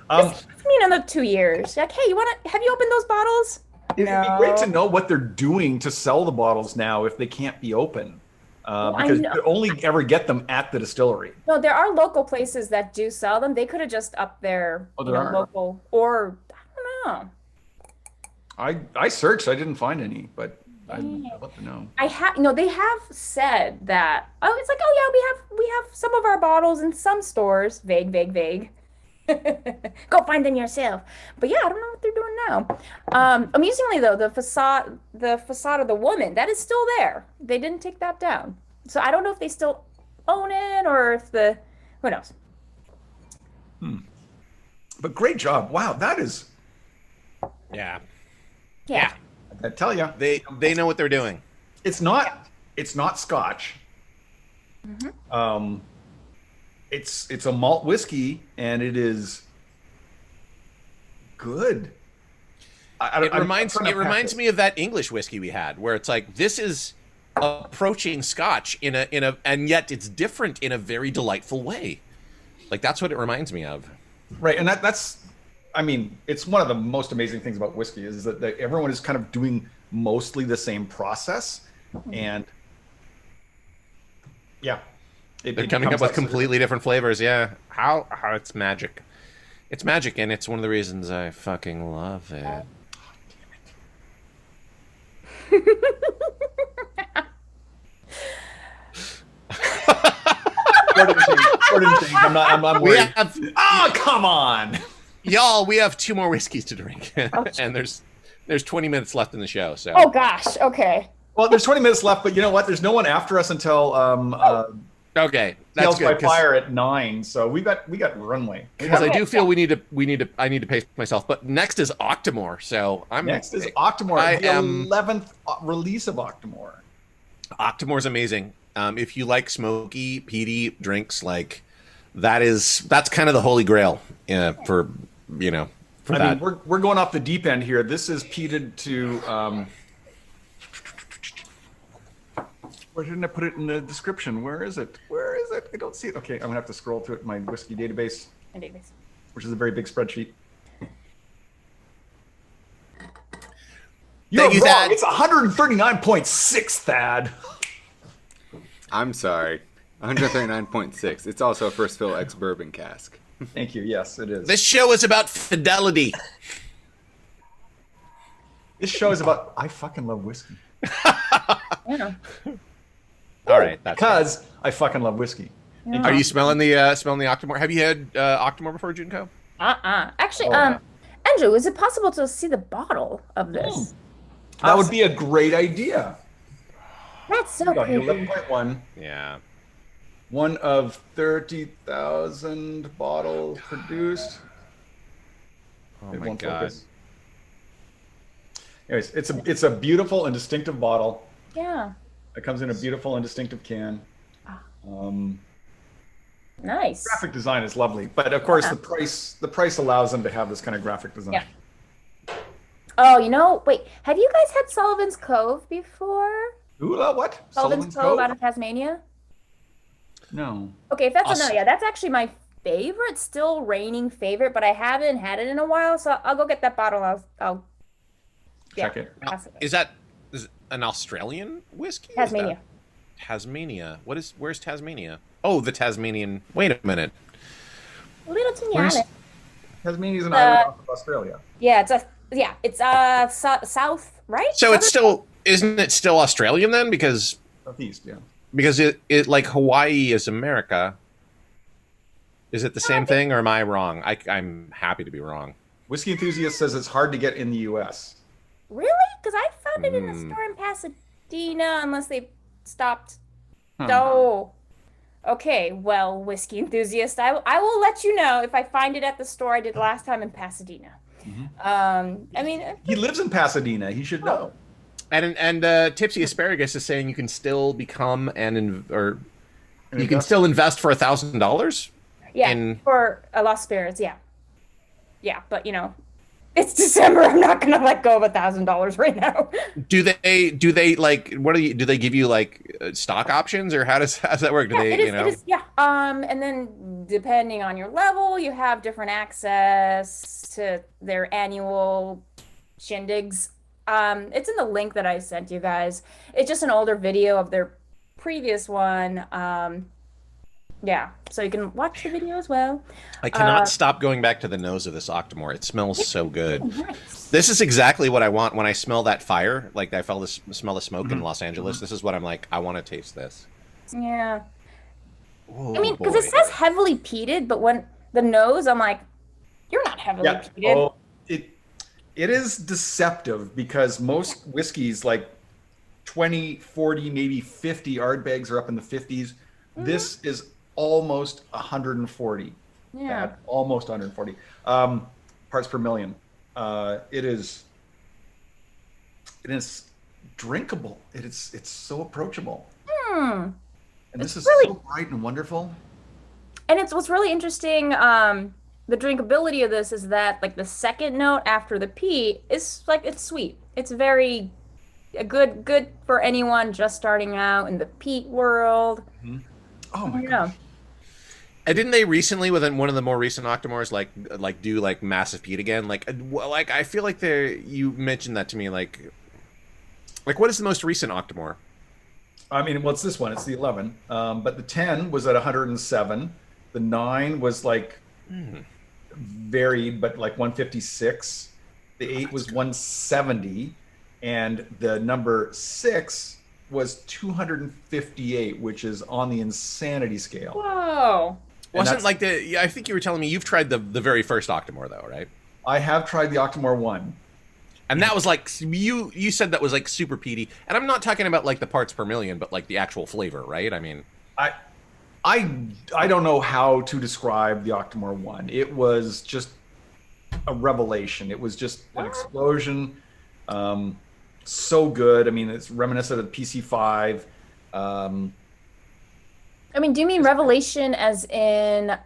Fine. Just give me another 2 years. Like, hey, have you opened those bottles? It'd be great to know what they're doing to sell the bottles now if they can't be open. Because you could only ever get them at the distillery. No, there are local places that do sell them. They could have just upped their local, or I don't know. I searched, I didn't find any, but I'd love to know. They have said that. Oh, it's like, oh yeah, we have some of our bottles in some stores. Vague. Go find them yourself. But yeah, I don't know what they're doing now. Amusingly though, the facade of the woman, that is still there. They didn't take that down. So I don't know if they still own it or if who knows. But great job. Wow, that is. Yeah. I tell you, they know what they're doing. It's not Scotch. Mm-hmm. It's a malt whiskey, and it is good. It reminds me of that English whiskey we had, where it's like this is approaching Scotch in a and yet it's different in a very delightful way. Like that's what it reminds me of. Right, and that's I mean, it's one of the most amazing things about whiskey is that everyone is kind of doing mostly the same process, and yeah, they're coming up with completely different flavors. Yeah, how it's magic. It's magic, and it's one of the reasons I fucking love it. I'm worried. Oh, come on. Y'all, we have 2 more whiskeys to drink, and there's 20 minutes left in the show. So. Oh gosh. Okay. Well, there's 20 minutes left, but you know what? There's no one after us until okay, that's Tales good. by Fire at 9, so we got runway. Because I do feel I need to pace myself. But next is Octomore, so next is Octomore. The 11th release of Octomore. Octomore's amazing. If you like smoky, peaty drinks, like that's kind of the holy grail for for that. Mean, we're going off the deep end here. This is peated to. Where didn't I put it in the description? Where is it? Where is it? I don't see it. Okay, I'm gonna have to scroll to it in my whiskey database, which is a very big spreadsheet. You're wrong. Thad. It's 139.6, Thad. I'm sorry. 139.6. It's also a first fill ex-bourbon cask. Thank you. Yes, it is. This show is about fidelity. This show is about I fucking love whiskey. Yeah. All right, that's because I fucking love whiskey. Yeah. Are you smelling the Octomore? Have you had Octomore before, Junko? Actually, Andrew, is it possible to see the bottle of this? That would be a great idea. That's so pretty. 11.1. Yeah. One of 30,000 bottles produced. Oh my god. Anyways, it's a beautiful and distinctive bottle. Yeah. It comes in a beautiful and distinctive can. Nice. Graphic design is lovely, but of course the price allows them to have this kind of graphic design. Yeah. Oh, wait. Have you guys had Sullivan's Cove before? Ooh, what? Sullivan's Cove out of Tasmania? No. Okay, if that's a no, yeah, that's actually my favorite, still reigning favorite, but I haven't had it in a while, so I'll go get that bottle. I'll check it. Is it an Australian whiskey? Tasmania. Tasmania. Where's Tasmania? Oh, the Tasmanian. Wait a minute. Little teeny island. Tasmania's an island off of Australia. Yeah, it's south, right? So it's still, isn't it still Australian then? Because southeast, yeah. Because it like Hawaii is America. Is it the same thing, or am I wrong? I'm happy to be wrong. Whiskey Enthusiast says it's hard to get in the U.S. Really? Because I found it in the store in Pasadena, unless they stopped. Oh. Okay, well, Whiskey Enthusiast, I will let you know if I find it at the store I did last time in Pasadena. He lives in Pasadena. He should know. And Tipsy Asparagus is saying you can still become you can still invest for $1,000. Yeah, for a Lost Spirits. Yeah, but it's December. I'm not gonna let go of $1,000 right now. Do they like do they give you like stock options, or how does that work? Do it is, and then depending on your level, you have different access to their annual shindigs. It's in the link that I sent you guys. It's just an older video of their previous one. So you can watch the video as well. I cannot stop going back to the nose of this Octomore. It smells so good. Nice. This is exactly what I want when I smell that fire. Like I smell the smoke in Los Angeles. This is what I'm like. I want to taste this. Yeah. Oh, I mean, because it says heavily peated, but when the nose, I'm like, you're not heavily peated. Oh, it is deceptive because most whiskeys, like 20, 40, maybe 50 Ardbegs are up in the 50s. This is almost 140. Yeah. Almost 140 parts per million. It is drinkable. It's so approachable. And this is really so bright and wonderful. And what's really interesting. The drinkability of this is that like the second note after the peat is like it's sweet. It's very good for anyone just starting out in the peat world. Oh my god. Didn't they recently, within one of the more recent Octomores, like do like massive peat again? Like I feel like you mentioned that to me. Like what is the most recent Octomore? I mean, what's this one? It's the 11. But the 10 was at 107. The 9 was like varied, but like 156. The 8 was 170. And the number 6 was 258, which is on the insanity scale. Whoa. Wasn't like I think you were telling me you've tried the very first Octomore though, right? I have tried the Octomore 1. And that was like, you said that was like super peaty. And I'm not talking about like the parts per million, but like the actual flavor, right? I mean, I don't know how to describe the Octomore 1. It was just a revelation. It was just an explosion. So good. I mean, it's reminiscent of PC5. I mean, do you mean revelation as in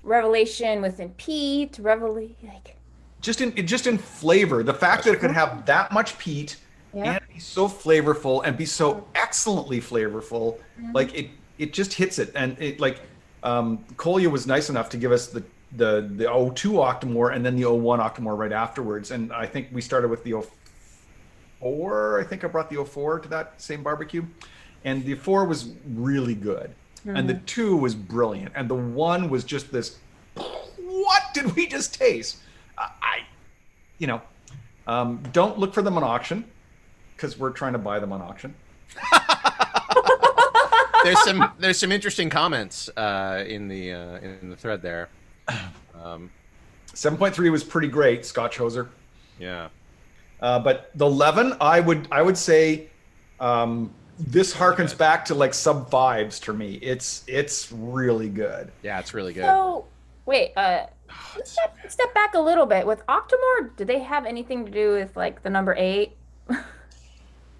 revelation within peat? Like Just in flavor, the fact that it could have that much peat and be so flavorful and be so excellently flavorful, like it just hits it. And it like Kolya was nice enough to give us the 02 Octomore and then the 01 Octomore right afterwards. And I think we started with the 04. I think I brought the 04 to that same barbecue, and the 4 was really good, and the 2 was brilliant, and the 1 was just this. What did we just taste? Don't look for them on auction, because we're trying to buy them on auction. There's some interesting comments in the thread there. 7.3 was pretty great, Scotch Hoser. Yeah. But the 11, I would say, this harkens back to like sub 5s to me. It's really good. Yeah, it's really good. So wait, step back a little bit. With Octomore, do they have anything to do with like the number 8?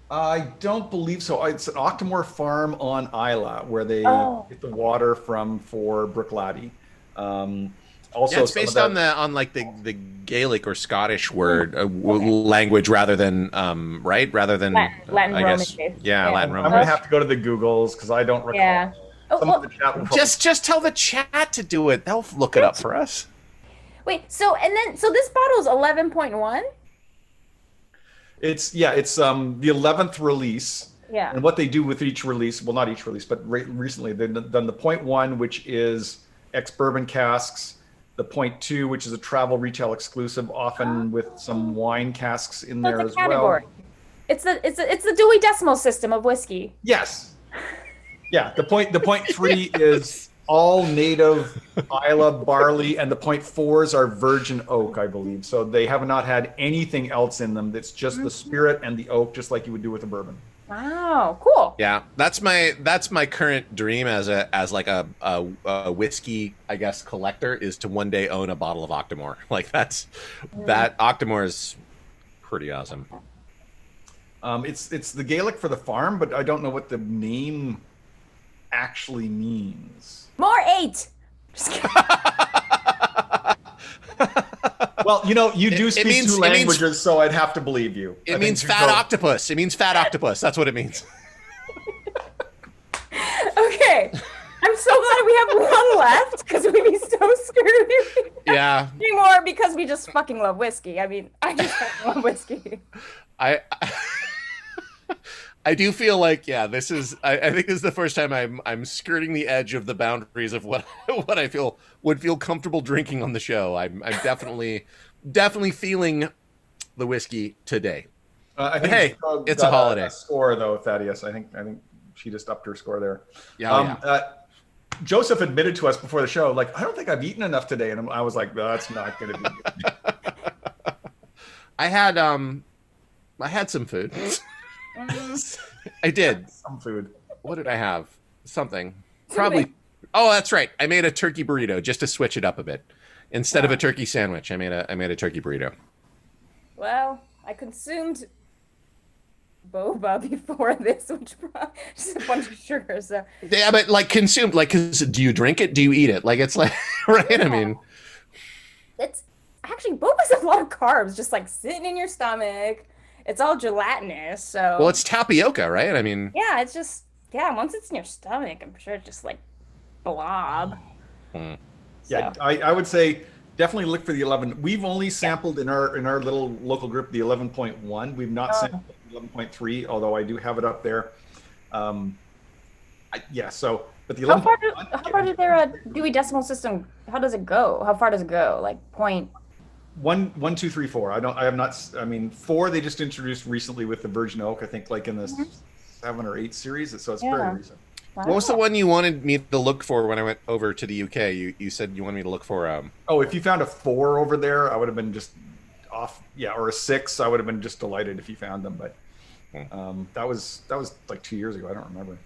I don't believe so. It's an Octomore farm on Isla where they get the water from for Brooklady. Also, it's based on the Gaelic or Scottish word language rather than rather than Latin I Roman. guess. Yeah, Latin Roman. I'm gonna have to go to the Googles because I don't recall. Yeah. Some of the chat will Just tell the chat to do it. They'll look it up for us. Wait, so this bottle is 11.1? It's the 11th release. Yeah. And what they do with each release, well, not each release, but recently they've done the 0.1, which is ex-bourbon casks. The 0.2, which is a travel retail exclusive, often with some wine casks in there as well. It's the Dewey Decimal System of whiskey. Yes. Yeah. The 0.3 is all native Isla barley, and the 0.4s are virgin oak, I believe. So they have not had anything else in them. That's just the spirit and the oak, just like you would do with a bourbon. Wow, cool. Yeah, that's my current dream as a whiskey, I guess, collector, is to one day own a bottle of Octomore. Like that Octomore is pretty awesome. It's the Gaelic for the farm, but I don't know what the name actually means. More 8. Just kidding. Well, you do speak 2 languages, so I'd have to believe you. It means fat octopus. It means fat octopus. That's what it means. Okay. I'm so glad we have one left because we'd be so screwed. Yeah. Anymore because we just fucking love whiskey. I mean, I just fucking love whiskey. I do feel like, yeah, this is. I think this is the first time I'm skirting the edge of the boundaries of what I would feel comfortable drinking on the show. I'm definitely feeling the whiskey today. I think hey, it's a holiday. A score though, Thaddeus. I think she just upped her score there. Yeah. Joseph admitted to us before the show, like, I don't think I've eaten enough today, and I was like, no, that's not going to be good. I had some food. I did. Some food. What did I have? Something. Probably. Oh, that's right. I made a turkey burrito just to switch it up a bit. Instead of a turkey sandwich, I made a turkey burrito. Well, I consumed boba before this, which just a bunch of sugar. So yeah, but like consumed, like, cause do you drink it? Do you eat it? Like it's like right. I mean, it's actually boba's a lot of carbs, just like sitting in your stomach. It's all gelatinous, so. Well, it's tapioca, right? I mean. Yeah, it's just once it's in your stomach, I'm sure it's just like blob. Yeah, So. I would say definitely look for the 11. We've only sampled in our little local group the 11.1. We've not sampled 11.3, although I do have it up there. So but the 11.1. How far did their Dewey Decimal System? How does it go? How far does it go? Like point. 1, 2, 3, 4. I have not. I mean, 4 they just introduced recently with the Virgin Oak. I think like in the 7 or 8 series. So it's very recent. Wow. What was the one you wanted me to look for when I went over to the UK? You said you wanted me to look for Oh, if you found a 4 over there, I would have been just off. Yeah, or a 6. I would have been just delighted if you found them. But that was like 2 years ago. I don't remember.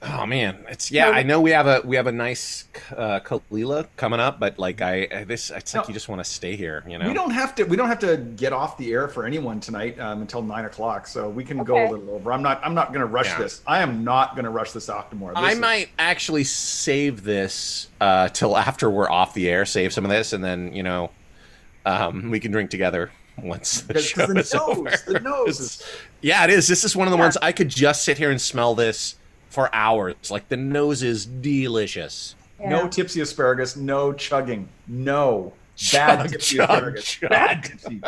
Oh man, I know we have a nice Kalila coming up, but like it's like you just want to stay here, you know. We don't have to get off the air for anyone tonight until 9 o'clock, so we can go a little over. I'm not going to rush this. I am not going to rush this Octomore. I might actually save this till after we're off the air. Save some of this, and then we can drink together once the show is over. The nose. Yeah, it is. This is one of the ones I could just sit here and smell this for hours. Like the nose is delicious. Yeah. No tipsy asparagus, no chugging, no bad tipsy asparagus. Bad tipsy.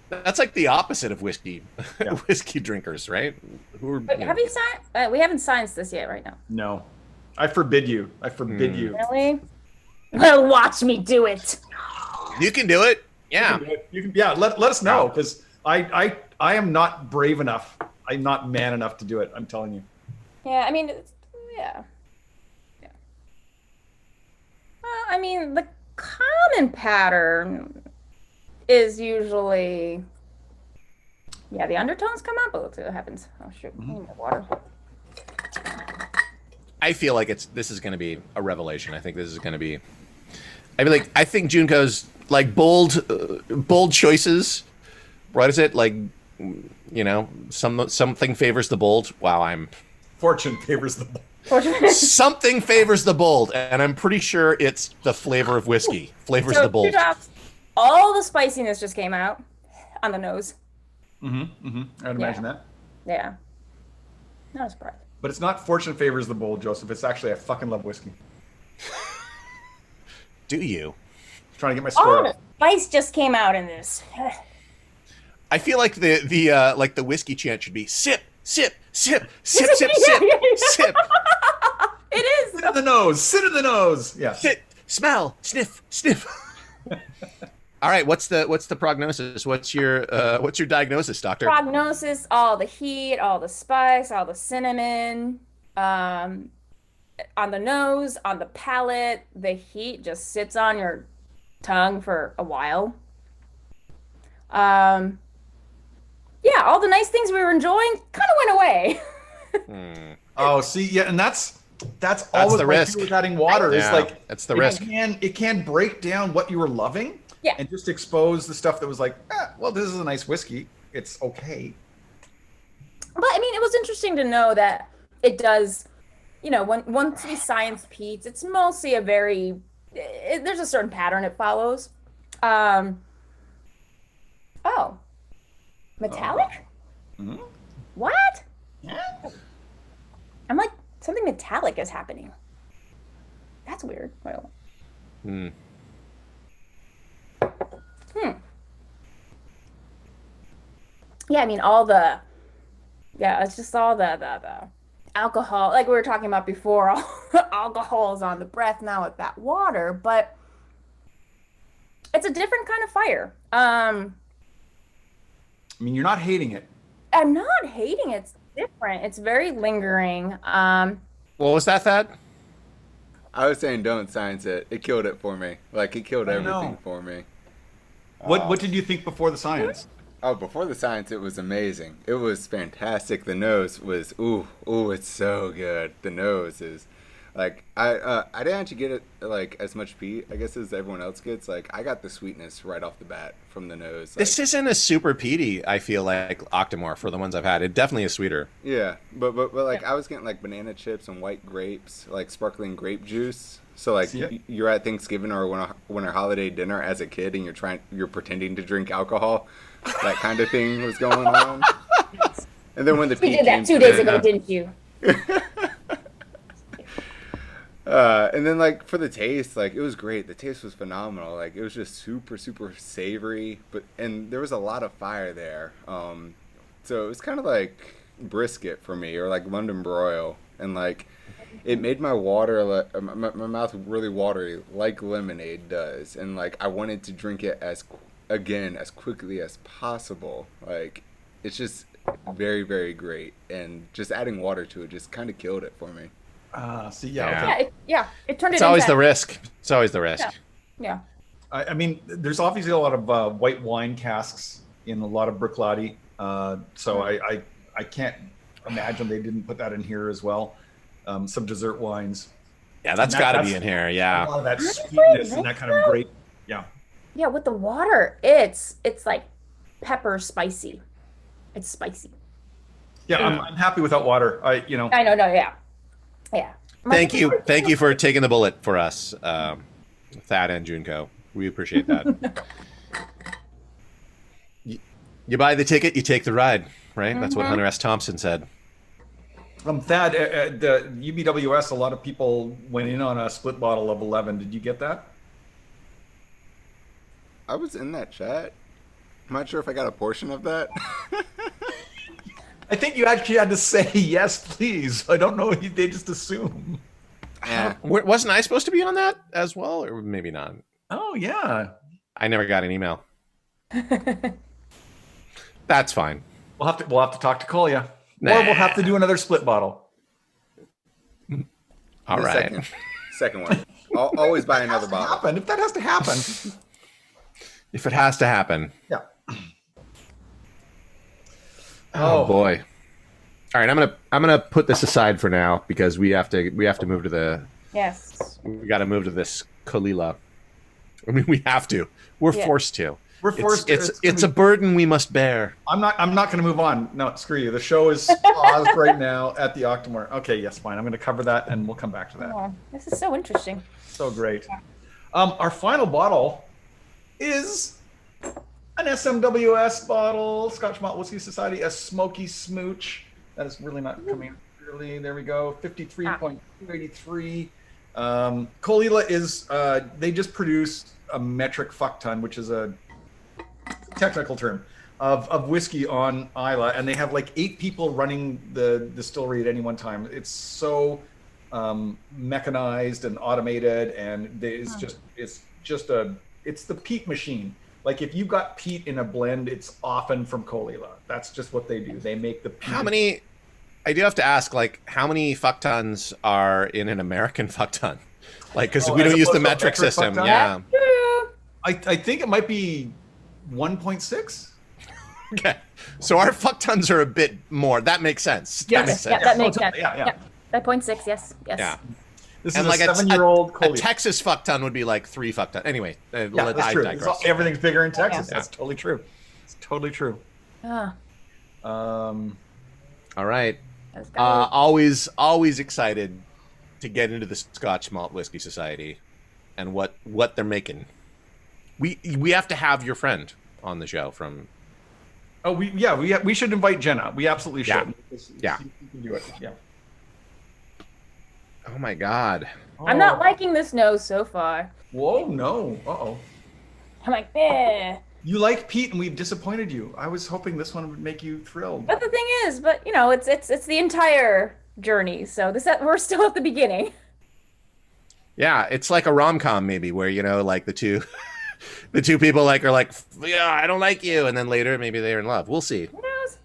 That's like the opposite of whiskey. Yeah. Whiskey drinkers, right? But have you signed? We haven't signed this yet, right now. No, I forbid you. I forbid you. Really? Well, watch me do it. You can do it. Yeah. You can. Yeah. Let us know, because I am not brave enough. I'm not man enough to do it. I'm telling you. Yeah, I mean, yeah. I mean, the common pattern is usually, the undertones come out, but let's see what happens. Oh shoot, I need more water. I feel like this is going to be a revelation. I think this is going to be. I think Junko's like bold choices. What is it like? Something favors the bold. Wow, Fortune favors the bold. Something favors the bold, and I'm pretty sure it's the flavor of whiskey. Flavors the bold. 2 drops. All the spiciness just came out on the nose. I'd imagine that. Yeah. Not a surprise. But it's not fortune favors the bold, Joseph. It's actually I fucking love whiskey. Do you? Trying to get my score Oh, the spice just came out in this. I feel like the whiskey chant should be sip, sip, sip, sip, sip, sip, sip. It is. Sit in the nose. Sit in the nose. Yeah. Sit, smell, sniff, sniff. All right, what's the prognosis? What's your diagnosis, doctor? Prognosis: all the heat, all the spice, all the cinnamon, on the nose, on the palate. The heat just sits on your tongue for a while. Yeah, all the nice things we were enjoying kind of went away. Oh, see, yeah, and that's always the my risk fear with adding water. Is like that's the risk. It can break down what you were loving, and just expose the stuff that was like, well, this is a nice whiskey. It's okay. But I mean, it was interesting to know that it does. Once we science peats, it's mostly there's a certain pattern it follows. Oh. Metallic? Mm-hmm. What? Yeah. I'm like, something metallic is happening. That's weird. Well. Yeah, I mean, it's just all the alcohol, like we were talking about before, all the alcohol is on the breath now with that water, but it's a different kind of fire. I mean, you're not hating it. I'm not hating it. It's different. It's very lingering. What was that, Thad? I was saying don't science it. It killed it for me. Like, it killed everything for me. What did you think before the science? Oh, before the science, it was amazing. It was fantastic. The nose was, it's so good. The nose is, like, I didn't actually get it, like, as much peat, I guess, as everyone else gets. Like, I got the sweetness right off the bat from the nose. Like, this isn't a super peaty, I feel like, Octomore for the ones I've had. It definitely is sweeter. Yeah, but like, I was getting, like, banana chips and white grapes, like, sparkling grape juice. So, like, you're at Thanksgiving or winter holiday dinner as a kid and you're pretending to drink alcohol. That kind of thing was going on. And then when the peat did that 2 days ago, didn't you? And then like for the taste, like it was great. The taste was phenomenal. Like it was just super, super savory, and there was a lot of fire there. So it was kind of like brisket for me, or like London broil, and like it made my my mouth really watery, like lemonade does, and like I wanted to drink it as quickly as possible. Like it's just very, very great, and just adding water to it just kind of killed it for me. See, Yeah. okay. It turned it It's always into the risk. It's always the risk. Yeah. I mean, there's obviously a lot of white wine casks in a lot of Bruichladdich, so I can't imagine they didn't put that in here as well. Some dessert wines. Yeah, that's got to be in here. A Yeah. lot of that sweetness and that kind of great. Yeah. Yeah, with the water, it's like pepper spicy. It's spicy. Yeah, I'm happy without water. I know, no, yeah. Thank you for taking the bullet for us, Thad and Junko. We appreciate that. You buy the ticket, you take the ride, right? That's what Hunter S. Thompson said. Thad, the UBWS, a lot of people went in on a split bottle of 11. Did you get that? I was in that chat. I'm not sure if I got a portion of that. I think you actually had to say yes, please. I don't know if they just assume. Yeah. Wasn't I supposed to be on that as well, or maybe not? Oh yeah. I never got an email. That's fine. We'll have to talk to Kolya. Nah. Or we'll have to do another split bottle. All The right. Second one. I'll always buy another bottle. If that has to happen. If it has to happen. Yeah. Oh boy. All right, I'm gonna put this aside for now because we have to move to the. Yes. We got to move to this Kalila. I mean, we have to. We're forced to. We're forced. It's a burden we must bear. I'm not going to move on. No, screw you. The show is paused right now at the Octomore. Okay, yes, fine. I'm going to cover that, and we'll come back to that. Oh, this is so interesting. So great. Our final bottle is an SMWS bottle, Scotch Malt Whisky Society, a Smoky Smooch. That is really not coming clearly. There we go. 53.283. Kolila is, they just produced a metric fuck ton, which is a technical term, of whiskey on Isla, and they have like 8 people running the distillery at any one time. It's so mechanized and automated, and it's the peat machine. Like if you got peat in a blend, it's often from Kolila. That's just what they do. They make the peat. I do have to ask, like, how many fuck tons are in an American fuck ton? Like, because we don't use the metric system. Yeah. I think it might be 1.6. Okay. So our fuck tons are a bit more. That makes sense. Yes. That makes sense. Yeah, that makes sense. Yeah. 5.6, yes. Yeah. This And is like a 7-year-old a Kolila. Texas fuck ton would be like 3 fuck ton. Anyway, Yeah, that's I true. digress. Everything's bigger in Texas. Yeah. That's totally true. It's totally true. Ah, All right. let's go. Always excited to get into the Scotch Malt Whisky Society and what they're making. We have to have your friend on the show from. Oh, we should invite Jenna. We absolutely should. Yeah. She can do it. Yeah. Oh my God. I'm not liking this nose so far. Whoa, no. Uh-oh. I'm like, eh. You like Peat, and we've disappointed you. I was hoping this one would make you thrilled. But the thing is, it's the entire journey. So we're still at the beginning. Yeah, it's like a rom-com maybe where like the two people are like, yeah, I don't like you, and then later maybe they're in love. We'll see. Who knows?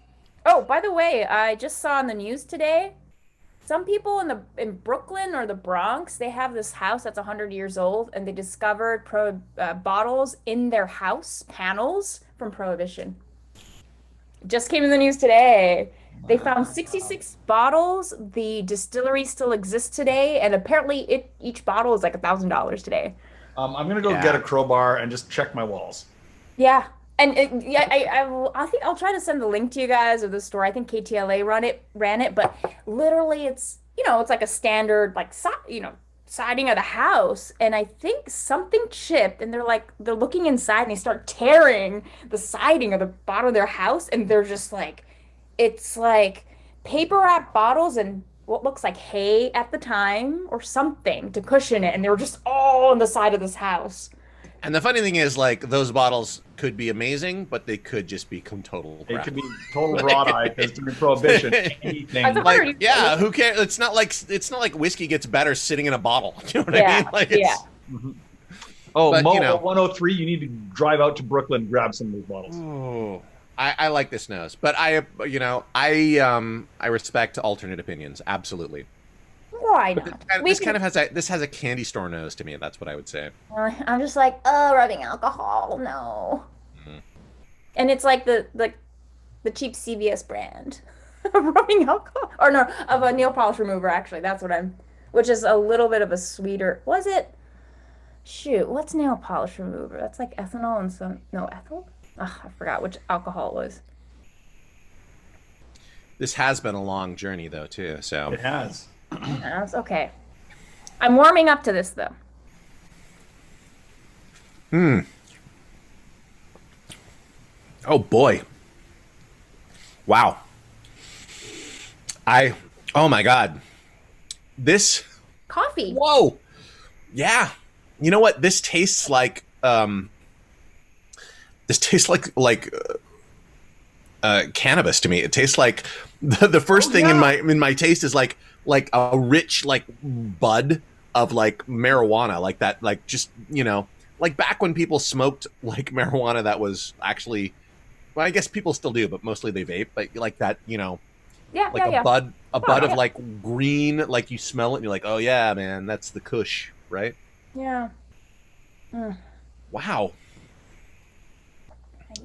Oh, by the way, I just saw on the news today, some people in Brooklyn or the Bronx, they have this house that's 100 years old, and they discovered bottles in their house panels from Prohibition. Just came in the news today. They found 66 bottles. The distillery still exists today, and apparently each bottle is like $1,000 today. I'm gonna go get a crowbar and just check my walls. Yeah, and I think I'll try to send the link to you guys of the store. I think KTLA ran it, but literally it's it's like a standard siding of the house, and I think something chipped, and they're looking inside and they start tearing the siding of the bottom of their house, and they're just like, it's like paper wrap bottles and what looks like hay at the time or something to cushion it, and they were just all on the side of this house. And the funny thing is, like, those bottles could be amazing, but they could just be total crap. It could be total broad-eye because during Prohibition, anything. Like, yeah, who cares? It's not like whiskey gets better sitting in a bottle. You know what I mean? Like, it's, Oh, but, Mo, you know. 103, you need to drive out to Brooklyn and grab some of those bottles. Oh, I like this nose, but I respect alternate opinions. Absolutely. Why not? This has a candy store nose to me. That's what I would say. I'm just like, oh, rubbing alcohol, no. And it's like the cheap CVS brand of rubbing alcohol, or no, of a nail polish remover. Actually, that's what which is a little bit of a sweeter. Was it? Shoot, what's nail polish remover? That's like ethanol and ethyl. Oh, I forgot which alcohol it was. This has been a long journey, though, too. So It has. That's okay. I'm warming up to this, though. Oh boy. Wow. Oh my God. This Coffee. Whoa. Yeah. You know what? This tastes like cannabis to me. It tastes like the first thing in my taste is like a rich like bud of like marijuana, like that, like just, you know, like back when people smoked like marijuana that was actually, well, I guess people still do, but mostly they vape, but like that, you know, a bud of like green, like you smell it and you're like, oh yeah, man, that's the kush, right? Yeah. Wow.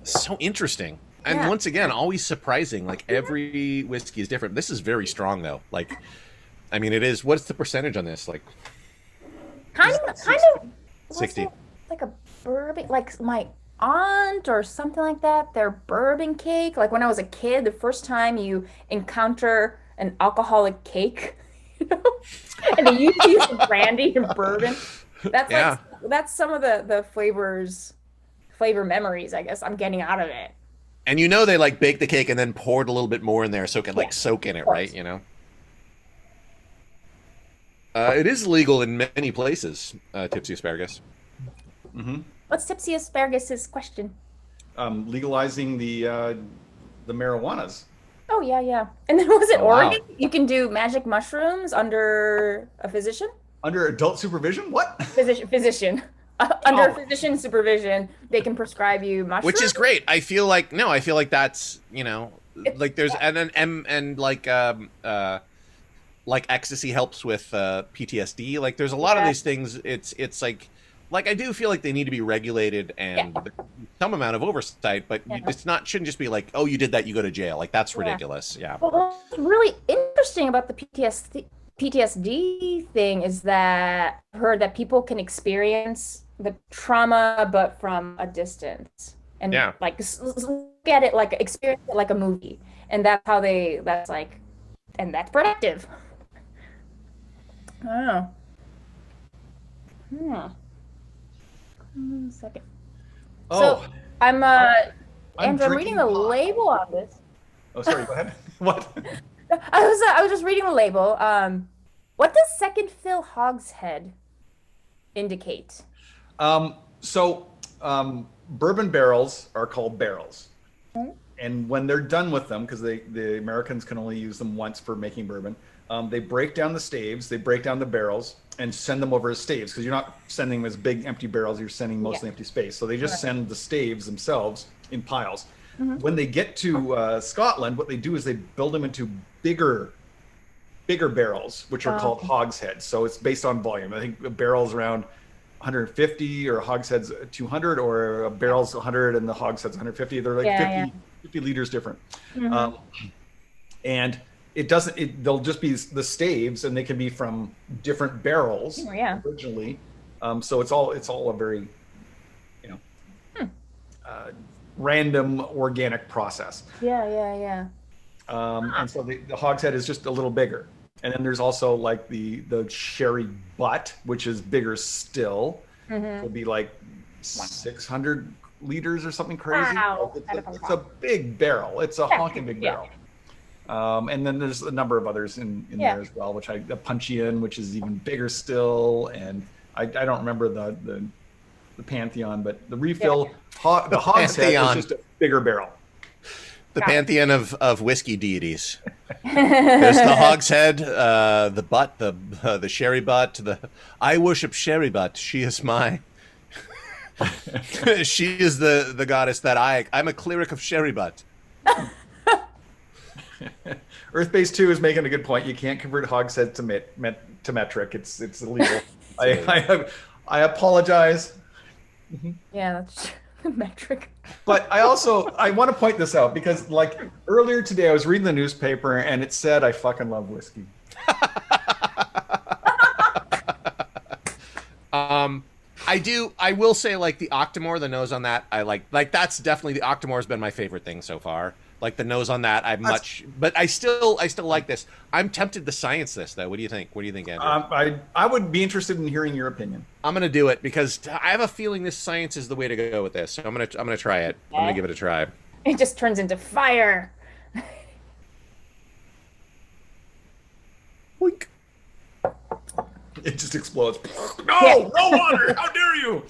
So interesting. And once again, always surprising. Like every whiskey is different. This is very strong though. Like, I mean, it is. What's the percentage on this? Like, kind of 60. Like a bourbon, like my aunt or something like that. Their bourbon cake. Like when I was a kid, the first time you encounter an alcoholic cake, you know, and they used to use some brandy and bourbon. That's that's some of the flavor memories, I guess, I'm getting out of it. And you know they like baked the cake and then poured a little bit more in there so it could like soak in it, right? You know. It is legal in many places, Tipsy Asparagus. What's Tipsy Asparagus' question? Legalizing the marijuanas. Oh, yeah. And then was it Oregon? Wow. You can do magic mushrooms under a physician? Under adult supervision? What? Physician. Under physician supervision, they can prescribe you mushrooms. Which is great. I feel like that's, you know, like there's and like ecstasy helps with PTSD. Like there's a lot of these things. It's like I do feel like they need to be regulated and some amount of oversight, but it's not shouldn't just be like, oh, you did that, you go to jail. Like that's ridiculous. Yeah. Well, what's really interesting about the PTSD thing is that I've heard that people can experience the trauma, but from a distance, and like look at it, like experience it like a movie, and that's how that's productive. Oh. One second. So I'm Andrew, I'm reading the label on this. Oh, sorry, go ahead. What? I was just reading the label. What does second fill hogshead indicate? Bourbon barrels are called barrels. And when they're done with them, because the Americans can only use them once for making bourbon, they break down the staves, they break down the barrels, and send them over as staves, because you're not sending them as big empty barrels, you're sending mostly empty space. So they just send the staves themselves in piles. When they get to Scotland, what they do is they build them into bigger barrels, which are called hogsheads. So it's based on volume. I think a barrel's around 150, or a hogshead's 200, or a barrel's 100 and the hogshead's 150. They're like 50 liters different. And they'll just be the staves, and they can be from different barrels originally. So it's all a very, you know, random organic process. Yeah. And so the hogshead is just a little bigger. And then there's also like the sherry butt, which is bigger still. It'll be like 600 liters or something crazy. Wow. It's a big barrel. It's a honking big barrel. And then there's a number of others in there as well, which the Puncheon, which is even bigger still, and I don't remember the Pantheon, but the refill the hogshead is just a bigger barrel. The pantheon of whiskey deities. There's the hogshead, the butt, the sherry butt. I worship sherry butt. She is my. She is the goddess that I'm a cleric of sherry butt. Earthbase 2 is making a good point. You can't convert hogshead to metric. It's illegal. I apologize. Yeah, that's metric. But I want to point this out because like earlier today I was reading the newspaper and it said I fucking love whiskey. I will say like the Octomore, the nose on that, I like that's definitely the Octomore has been my favorite thing so far. Like the nose on that, but I still like this. I'm tempted to science this though. What do you think? What do you think, Andrew? I would be interested in hearing your opinion. I'm gonna do it because I have a feeling this science is the way to go with this. So I'm gonna try it. I'm gonna give it a try. It just turns into fire. Boink. It just explodes. No water! How dare you!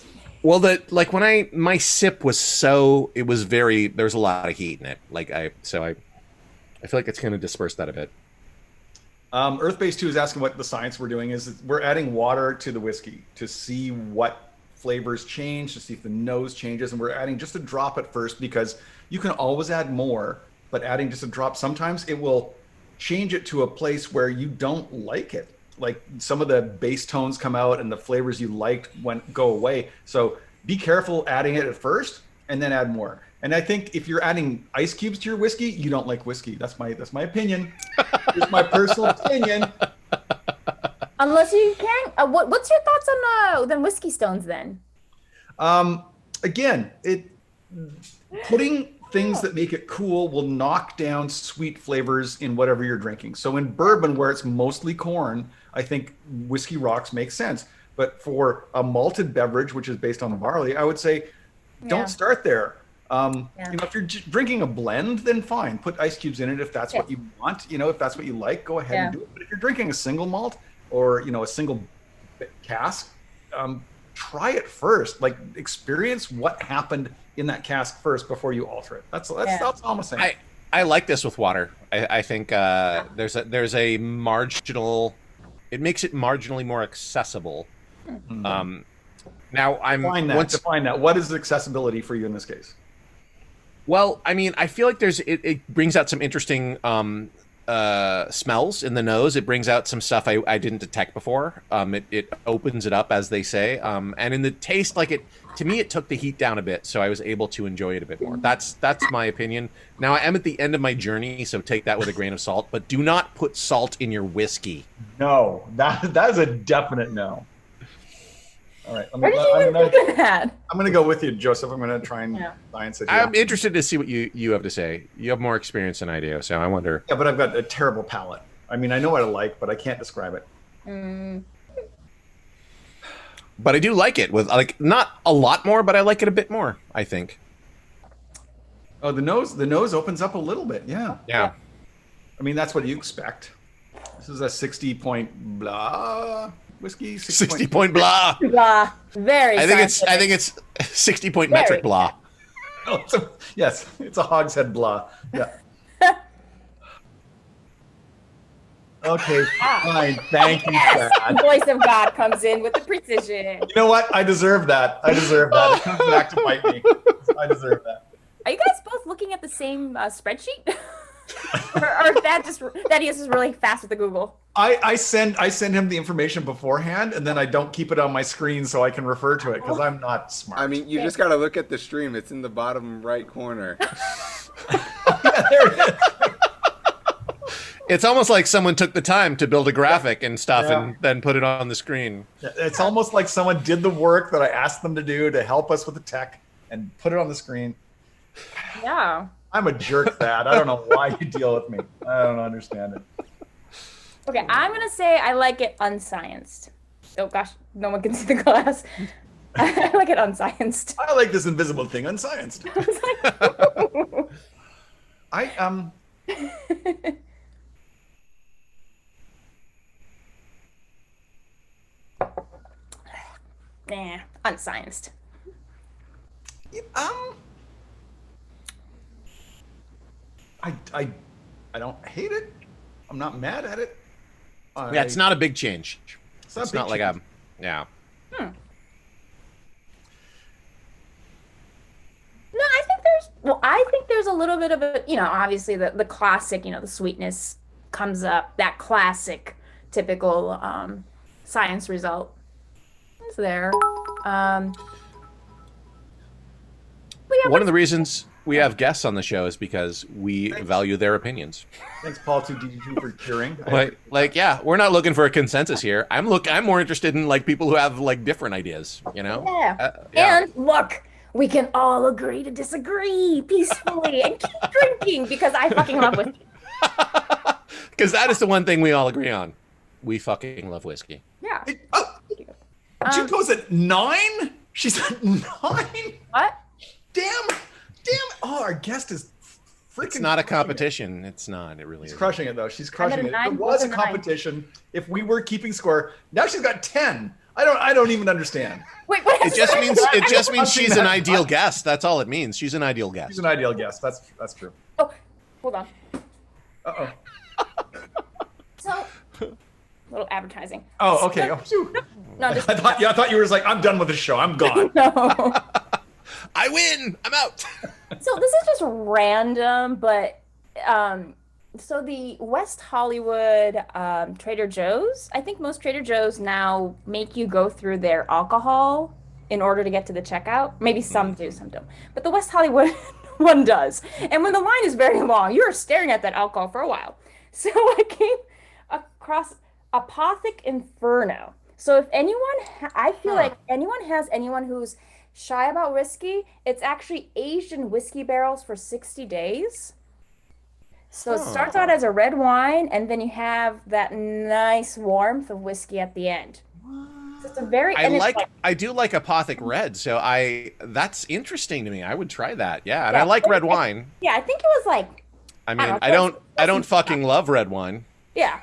Well, when my sip was there was a lot of heat in it. I feel like it's gonna disperse that a bit. Earthbase 2 is asking what the science we're doing is. We're adding water to the whiskey to see what flavors change, to see if the nose changes, and we're adding just a drop at first because you can always add more, but adding just a drop sometimes it will change it to a place where you don't like it. Like some of the base tones come out and the flavors you liked go away. So be careful adding it at first and then add more. And I think if you're adding ice cubes to your whiskey, you don't like whiskey. That's my opinion. It's my personal opinion. Unless you can. What's your thoughts on then whiskey stones then? Again, putting things that make it cool will knock down sweet flavors in whatever you're drinking. So in bourbon, where it's mostly corn, I think whiskey rocks make sense. But for a malted beverage, which is based on barley, I would say don't start there. If you're drinking a blend, then fine. Put ice cubes in it if that's what you want. If that's what you like, go ahead and do it. But if you're drinking a single malt or a single cask, try it first. Like experience what happened in that cask first before you alter it. That's all I'm saying. I like this with water. I think there's a marginal. It makes it marginally more accessible. Mm-hmm. Now define that. What is accessibility for you in this case? Well, I mean, I feel like it brings out some interesting smells in the nose. It brings out some stuff I didn't detect before. It opens it up, as they say. And in the taste, to me, it took the heat down a bit, so I was able to enjoy it a bit more. That's my opinion. Now, I am at the end of my journey, so take that with a grain of salt. But do not put salt in your whiskey. No, that is a definite no. All right. I'm going to go with you, Joseph. I'm going to try and science it here. I'm interested to see what you have to say. You have more experience than I do, so I wonder. Yeah, but I've got a terrible palate. I mean, I know what I like, but I can't describe it. But I do like it with not a lot more, but I like it a bit more, I think. Oh, the nose opens up a little bit. Yeah. Yeah. I mean, that's what you expect. This is a 60 point blah whiskey. 60 point blah. Blah. Very. I think it's 60 point metric blah. Oh, yes, it's a hogshead blah. Yeah. Okay, fine. Thank you, Dad. The voice of God comes in with the precision. You know what? I deserve that. It comes back to bite me. I deserve that. Are you guys both looking at the same spreadsheet? or that he is just really fast with the Google? I send him the information beforehand, and then I don't keep it on my screen so I can refer to it because I'm not smart. I mean, you just got to look at the stream. It's in the bottom right corner. Yeah, there it is. It's almost like someone took the time to build a graphic and stuff and then put it on the screen. It's almost like someone did the work that I asked them to do to help us with the tech and put it on the screen. Yeah. I'm a jerk, Thad. I don't know why you deal with me. I don't understand it. Okay, I'm going to say I like it unscienced. Oh, gosh, no one can see the glass. I like it unscienced. I like this invisible thing unscienced. unscienced. I don't hate it. I'm not mad at it. Yeah, it's not a big change. It's not like change. yeah. No, I think there's a little bit of a, obviously the classic, the sweetness comes up, that classic typical science result is there. But yeah, One of the reasons we have guests on the show is because we value their opinions. Thanks, Paul, to DD2 for cheering. Yeah, we're not looking for a consensus here. I'm more interested in like people who have like different ideas, you know? Yeah. Yeah. And look, we can all agree to disagree peacefully and keep drinking because I fucking love whiskey. Because that is the one thing we all agree on. We fucking love whiskey. Yeah. Junko's at 9? She's at 9? What? Damn. Oh, our guest is freaking. It's not a crushing it. competition. It's not. It really She's is. crushing it, though. She's crushing it. If 9. it was a What's a 9? competition, if we were keeping score, now she's got 10. I don't even understand. Wait, what? It just means she's an that. ideal guest. That's all it means. She's an ideal guest. She's an ideal guest. That's true. Oh, hold on. Uh-oh. So, little advertising. Oh, okay. Oh, phew. No, just I thought you were just like, I'm done with the show. I'm gone. no. I win. I'm out. So this is just random, but so the West Hollywood Trader Joe's, I think most Trader Joe's now make you go through their alcohol in order to get to the checkout. Maybe some do, some don't. But the West Hollywood one does. And when the line is very long, you are staring at that alcohol for a while. So I came across Apothec Inferno. So if anyone, I feel like anyone has anyone who's shy about whiskey, it's actually aged in whiskey barrels for 60 days. So it starts out as a red wine, and then you have that nice warmth of whiskey at the end. So it's a very I do like Apothec Red, so that's interesting to me. I would try that. Yeah, and I like red wine. Yeah, I think it was like. I mean, I don't fucking love red wine, Yeah.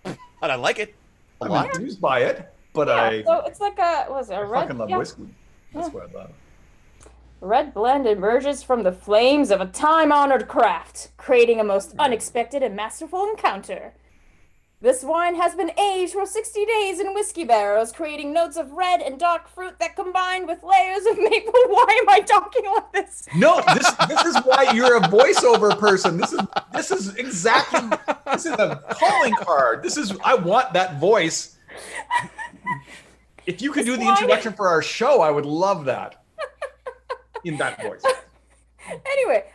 but I like it a I'm lot. enthused by it, but So it's like a red. fucking love whiskey. That's what I love. Red blend emerges from the flames of a time-honored craft, creating a most unexpected and masterful encounter. This wine has been aged for 60 days in whiskey barrels, creating notes of red and dark fruit that combine with layers of maple. Why am I talking like this? No, this is why you're a voiceover person. This is exactly this is a calling card. I want that voice. If you could do the introduction for our show, I would love that. In that voice. Anyway,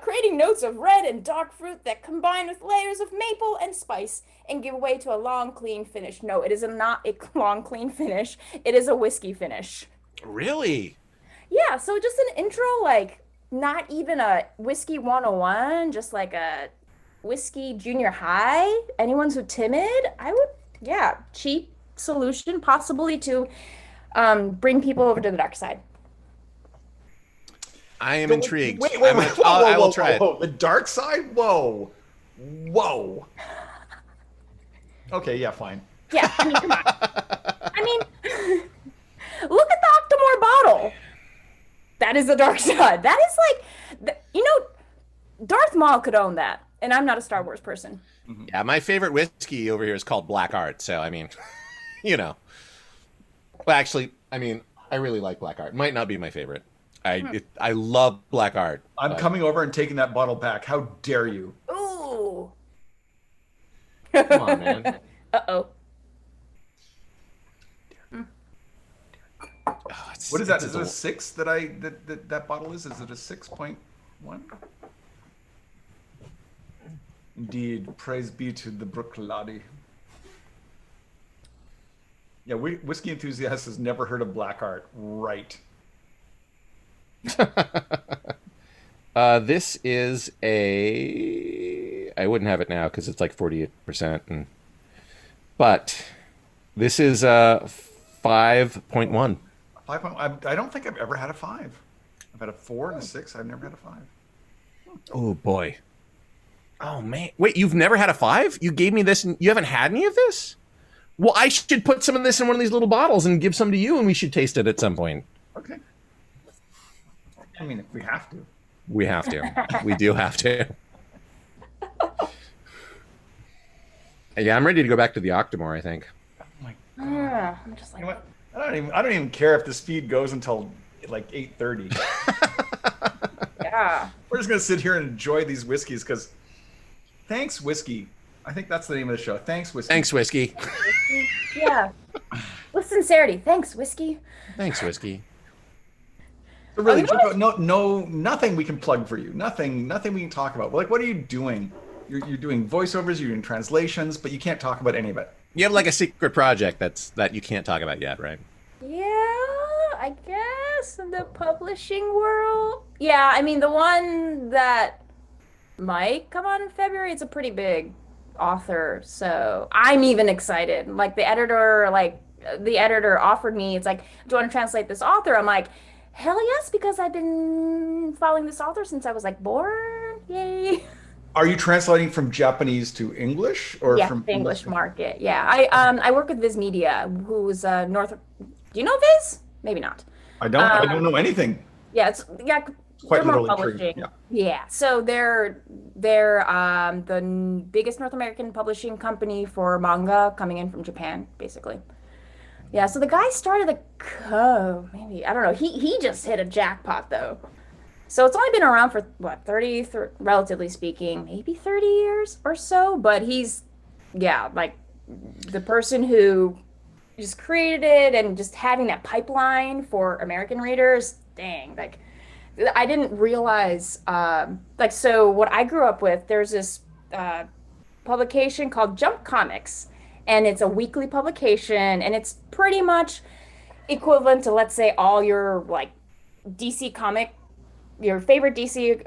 creating notes of red and dark fruit that combine with layers of maple and spice and give way to a long, clean finish. No, it is not a long, clean finish. It is a whiskey finish. Really? Yeah, so just an intro, like not even a whiskey 101, just like a whiskey junior high. Anyone who's timid, cheap solution possibly to bring people over to the dark side. I am intrigued. Wait, I will try it. The dark side? Whoa. Okay, yeah, fine. Yeah, I mean, come on. I mean, look at the Octomore bottle. That is the dark side. That is like, Darth Maul could own that. And I'm not a Star Wars person. Yeah, my favorite whiskey over here is called Black Art. So, I mean, Well, actually, I mean, I really like Black Art. Might not be my favorite. I love Black Art. I'm coming over and taking that bottle back. How dare you? Ooh. Come on, man. Uh-oh. What is that? Is it a 6 that bottle is? Is it a 6.1? Indeed. Praise be to the Brooklady. Yeah, Whiskey Enthusiast has never heard of Black Art. Right. This is I wouldn't have it now because it's like 48%, but this is 5.1. 5.1. I don't think I've ever had a 5. I've had a 4 and a 6. I've never had a 5. Oh boy. Oh man. Wait, you've never had a 5? You gave me this and you haven't had any of this? Well, I should put some of this in one of these little bottles and give some to you, and we should taste it at some point. Okay. I mean, if we have to. We have to. We do have to. Yeah, I'm ready to go back to the Octomore, I think. Oh my I'm just like, You know what? I don't even care if this feed goes until like 8:30. yeah. We're just gonna sit here and enjoy these whiskeys because thanks, Whiskey. I think that's the name of the show. Thanks, Whiskey. Thanks, Whiskey. Yeah. With sincerity. Thanks, Whiskey. Thanks, Whiskey. So really, nothing we can plug for you. Nothing we can talk about. Like, what are you doing? You're doing voiceovers, you're doing translations, but you can't talk about any of it. You have like a secret project that you can't talk about yet, right? Yeah, I guess in the publishing world. Yeah, I mean the one that might come out in February, it's a pretty big author, so I'm even excited. Like the editor offered me, it's like, do you want to translate this author? I'm like, hell yes, because I've been following this author since I was like born. Yay. Are you translating from Japanese to English or Yeah, from the English market. Yeah, I work with Viz Media, who's North. Do you know Viz? Maybe not. I don't know anything. Yeah, Quite they're more literally true. publishing. Yeah. Yeah, so they're the biggest North American publishing company for manga coming in from Japan, basically. Yeah, so the guy started maybe, I don't know. He just hit a jackpot though. So it's only been around for what, 30, relatively speaking, maybe 30 years or so, but he's like the person who just created it and just having that pipeline for American readers. Dang, like I didn't realize so what I grew up with, there's this publication called Jump Comics, and it's a weekly publication, and it's pretty much equivalent to, let's say, all your like DC comic, your favorite DC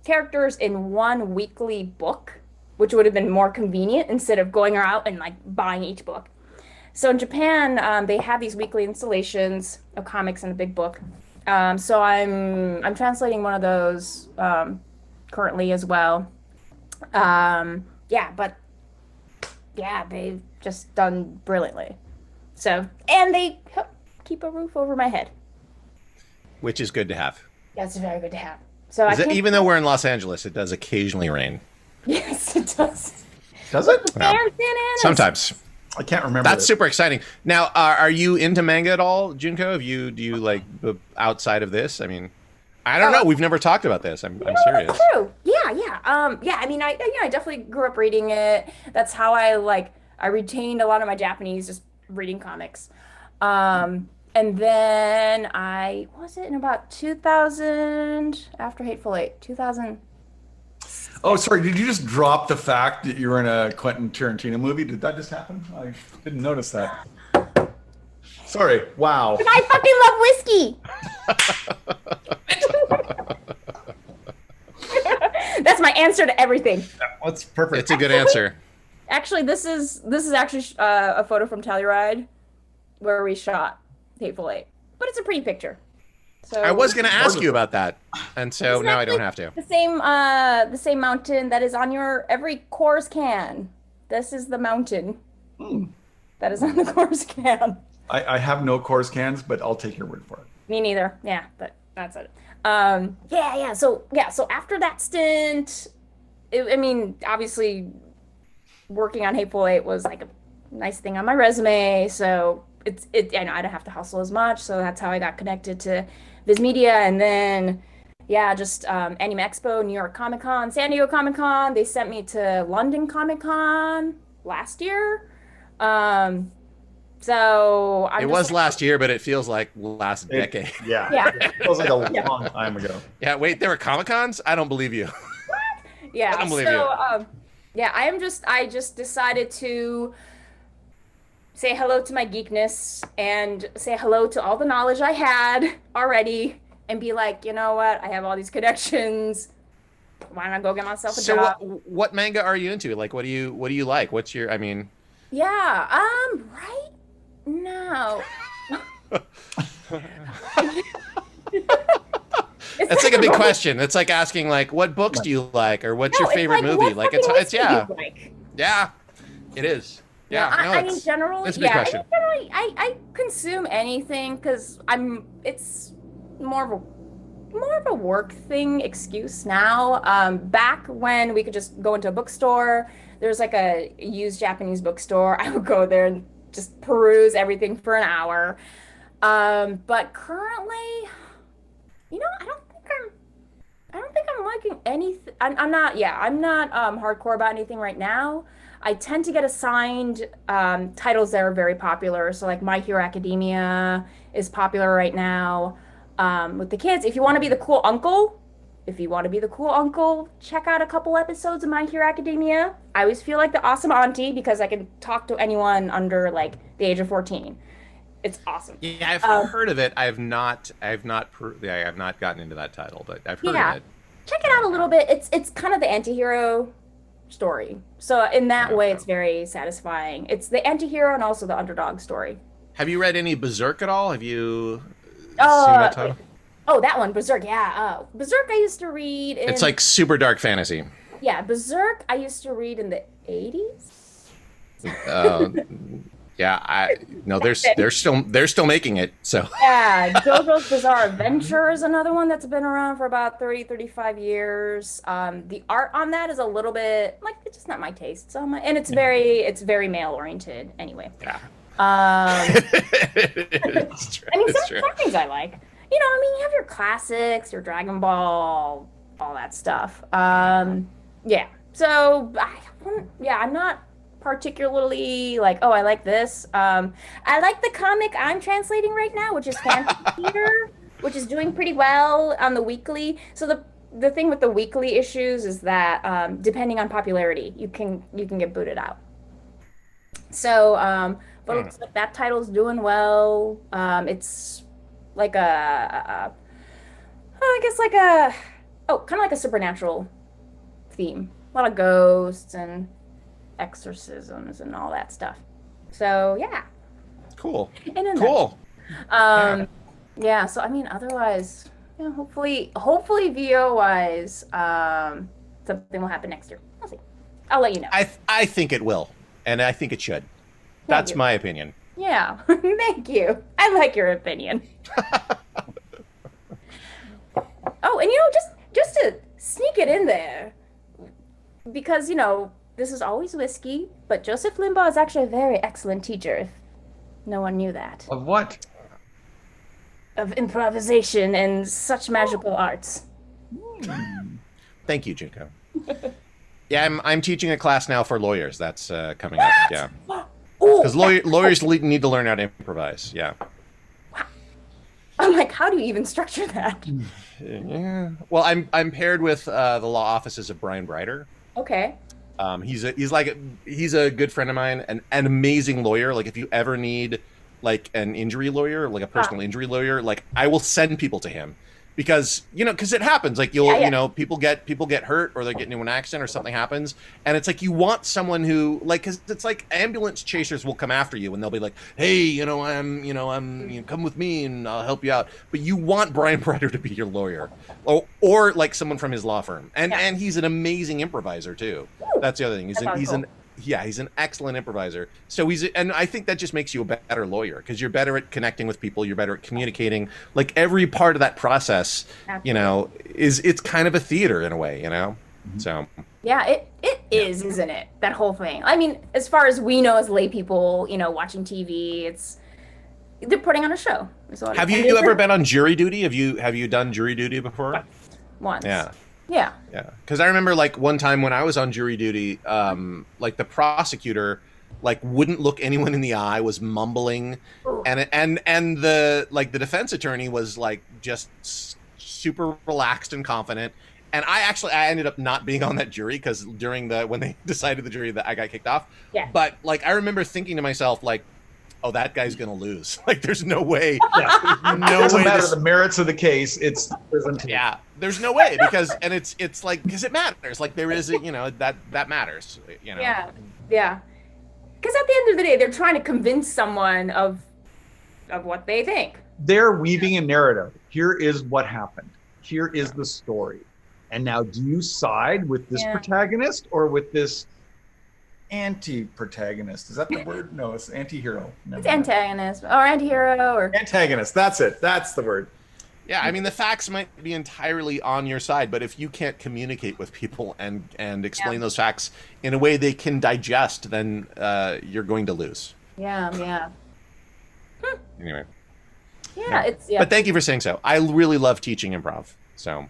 characters in one weekly book, which would have been more convenient instead of going out and like buying each book. So in Japan, they have these weekly installations of comics in a big book. So I'm translating one of those currently as well. They've just done brilliantly. So, and they help keep a roof over my head, Which is good to have. That's very good to have. So Even though we're in Los Angeles, it does occasionally rain. Yes, it does. Does it? Yeah. Sometimes. I can't remember. That's super exciting. Now, are you into manga at all, Junko? Do you like outside of this? I mean, I don't know. We've never talked about this. I'm serious. That's true. Yeah. I mean, I definitely grew up reading it. That's how I retained a lot of my Japanese, just reading comics. And then in about 2000, after Hateful Eight, 2000. Oh, sorry. Did you just drop the fact that you were in a Quentin Tarantino movie? Did that just happen? I didn't notice that. Sorry. Wow. And I fucking love whiskey. That's my answer to everything. That's perfect. It's a good answer. Actually, this is actually a photo from Telluride where we shot Hateful Eight, but it's a pretty picture. So I was going to ask you about that, and so now I don't have to. The same mountain that is on your every Coors can. This is the mountain that is on the Coors can. I have no Coors cans, but I'll take your word for it. Me neither. Yeah, but that's it. So after that stint, obviously working on Hateful Eight was like a nice thing on my resume. So I don't have to hustle as much. So that's how I got connected to Viz Media. And then, Anime Expo, New York Comic Con, San Diego Comic Con. They sent me to London Comic Con last year. It was last year, but it feels like last decade. Yeah. It feels like a long time ago. Yeah, wait, there were Comic Cons? I don't believe you. What? Yeah. I don't believe you. I just decided to say hello to my geekness and say hello to all the knowledge I had already and be like, you know what? I have all these connections. Why not go get myself a job? So what manga are you into? Like, what do you like? What's your, right now. It's like a big question. It's like asking, like, what books do you like, or what's your favorite movie? Like, it's yeah, it is. Yeah, no, I mean, generally, that's a big question. I consume anything because it's more of a work thing excuse now. Back when we could just go into a bookstore, there's like a used Japanese bookstore. I would go there and just peruse everything for an hour. But currently, I don't think I'm liking anything. I'm not, yeah, I'm not hardcore about anything right now. I tend to get assigned titles that are very popular. So like My Hero Academia is popular right now with the kids. If you want to be the cool uncle, check out a couple episodes of My Hero Academia. I always feel like the awesome auntie because I can talk to anyone under like the age of 14. It's awesome. Yeah, I've heard of it. I have not gotten into that title, but I've heard of it. Check it out a little bit. It's kind of the anti-hero story. So in that way, it's very satisfying. It's the anti-hero and also the underdog story. Have you read any Berserk at all? Have you seen that title? Oh, that one, Berserk. Yeah, Berserk. I used to read. It's like super dark fantasy. Yeah, Berserk. I used to read in the 80s. Yeah, they're still making it. So yeah, JoJo's Bizarre Adventure is another one that's been around for about 35 years. The art on that is a little bit like it's just not my taste. So and it's very male oriented anyway. Yeah. It's true. I mean, some things I like. You have your classics, your Dragon Ball, all that stuff. Yeah. So I'm not particularly like, oh, I like this. I like the comic I'm translating right now, which is Fantasy Theater, which is doing pretty well on the weekly. So the thing with the weekly issues is that depending on popularity, you can get booted out. So, but it looks like that title's doing well. It's like kind of like a supernatural theme. A lot of ghosts and exorcisms and all that stuff. So yeah. Cool. Cool. Yeah. So I mean, otherwise, hopefully VO wise, something will happen next year. I'll see. I'll let you know. I think it will, and I think it should. That's my opinion. Yeah. Thank you. I like your opinion. Oh, and just to sneak it in there, because this is always whiskey, but Joseph Limbaugh is actually a very excellent teacher, if no one knew that. Of what? Of improvisation and such magical arts. Thank you, Junko. Yeah, I'm teaching a class now for lawyers. That's coming up. Yeah. Because lawyers need to learn how to improvise. Yeah. Wow. I'm like, how do you even structure that? Yeah. Well, I'm paired with the law offices of Brian Brider. Okay. He's a good friend of mine, an amazing lawyer. Like if you ever need like an injury lawyer, like a personal injury lawyer, like I will send people to him because it happens. Like people get hurt or they get into an accident or something happens, and it's like you want someone who because it's like ambulance chasers will come after you and they'll be like, hey, come with me and I'll help you out. But you want Brian Brider to be your lawyer, or like someone from his law firm, and he's an amazing improviser too. That's the other thing. He's an excellent improviser. So and I think that just makes you a better lawyer because you're better at connecting with people. You're better at communicating. Like every part of that process, it's kind of a theater in a way, So yeah, it is, isn't it? That whole thing. I mean, as far as we know as lay people, watching TV, they're putting on a show. Have you ever been on jury duty? Have you done jury duty before? Once. Yeah. Yeah. Yeah. Because I remember like one time when I was on jury duty, like the prosecutor like wouldn't look anyone in the eye, was mumbling, and the defense attorney was like just super relaxed and confident. And I ended up not being on that jury because when they decided the jury, that I got kicked off. Yeah. But like I remember thinking to myself like, oh, that guy's gonna lose. Like, there's no way. Yeah. It doesn't matter the merits of the case. It's yeah. There's no way because it matters. Like there is that matters. Yeah. Yeah. Because at the end of the day, they're trying to convince someone of what they think. They're weaving a narrative. Here is what happened. Here is the story. And now, do you side with this protagonist or with this anti-protagonist. Is that the word? No, it's anti-hero. It's antagonist or anti-hero or Antagonist. That's it. That's the word. Yeah, I mean, the facts might be entirely on your side, but if you can't communicate with people and explain those facts in a way they can digest, then you're going to lose. Yeah. Anyway. Yeah, it's But thank you for saying so. I really love teaching improv. So.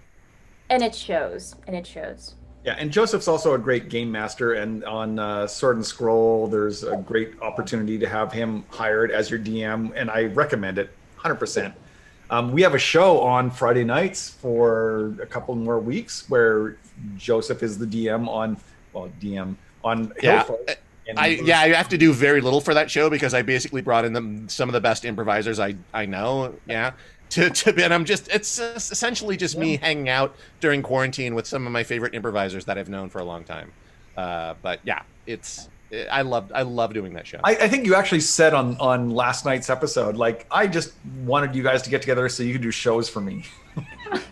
And it shows. Yeah, and Joseph's also a great game master, and on Sword and Scroll, there's a great opportunity to have him hired as your DM, and I recommend it 100%. We have a show on Friday nights for a couple more weeks where Joseph is the DM on Hillfolk. I have to do very little for that show because I basically brought in some of the best improvisers I know. Yeah. And it's essentially just me hanging out during quarantine with some of my favorite improvisers that I've known for a long time. But yeah, I love doing that show. I think you actually said on last night's episode, like, I just wanted you guys to get together so you could do shows for me.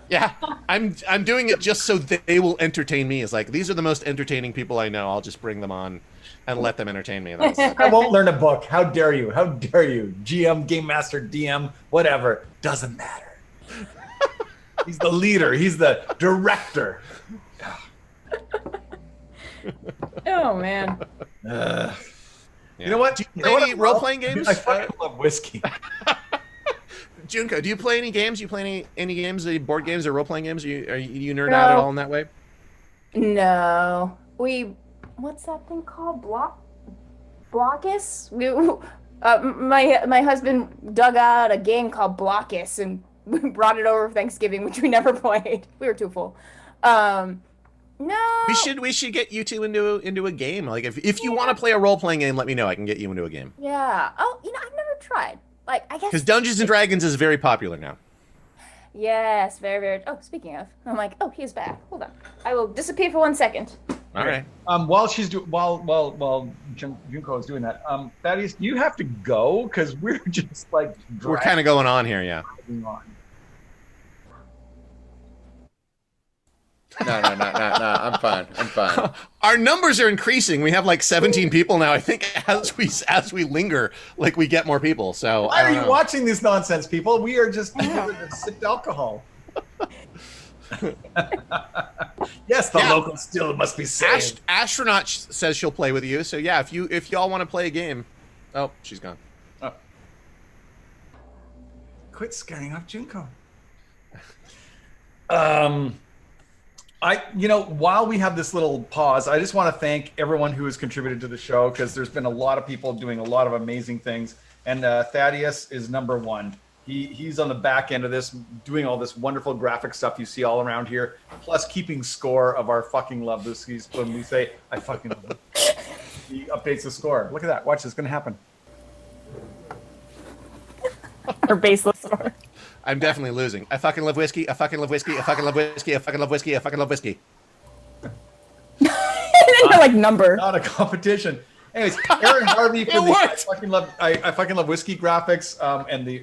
Yeah, I'm doing it just so they will entertain me. It's like, these are the most entertaining people I know. I'll just bring them on and let them entertain me. I won't learn a book. How dare you? How dare you? GM, game master, DM, whatever. Doesn't matter. He's the leader. He's the director. Oh man. You know what? Do you play any role-playing games? I fucking love whiskey. Junko, do you play any games? You play any games, any board games or role-playing games? Are you nerd out at all in that way? No. What's that thing called? Blockus? My husband dug out a game called Blockus and we brought it over for Thanksgiving, which we never played. We were too full. No. We should get you two into a game. Like if you want to play a role-playing game, let me know. I can get you into a game. Yeah. Oh, I've never tried. Like, I guess because Dungeons and Dragons is very popular now. Yes, very, very. Oh, speaking of, I'm like, oh, he's back. Hold on, I will disappear for 1 second. All right. While Junko is doing that, Thaddeus, you have to go because we're just like we're kind of going on here, yeah. No. I'm fine. Our numbers are increasing. We have like 17 people now. I think as we linger, like we get more people. So why are you watching this nonsense, people? We are just sipped alcohol. Yes, the local still must be saved. Astronaut says she'll play with you. So yeah, if y'all want to play a game. Oh, she's gone. Oh. Quit scaring off Junko. While we have this little pause, I just want to thank everyone who has contributed to the show because there's been a lot of people doing a lot of amazing things. And Thaddeus is number one. He's on the back end of this, doing all this wonderful graphic stuff you see all around here, plus keeping score of our fucking love whiskeys. When we say, I fucking love it, he updates the score. Look at that. Watch this. It's going to happen. Our baseless score. I'm definitely losing. I fucking love whiskey. I fucking love whiskey. I fucking love whiskey. I fucking love whiskey. I fucking love whiskey. Like number. Not a competition. Anyways, Aaron Harvey for the I fucking love whiskey graphics and the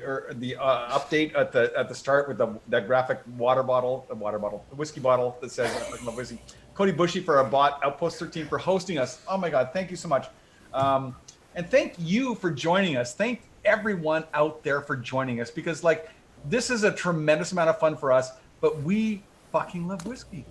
update at the start with that graphic the whiskey bottle that says I fucking love whiskey. Cody Bushy for our bot, Outpost 13 for hosting us. Oh my God, thank you so much. And thank you for joining us. Thank everyone out there for joining us because like this is a tremendous amount of fun for us, but we fucking love whiskey.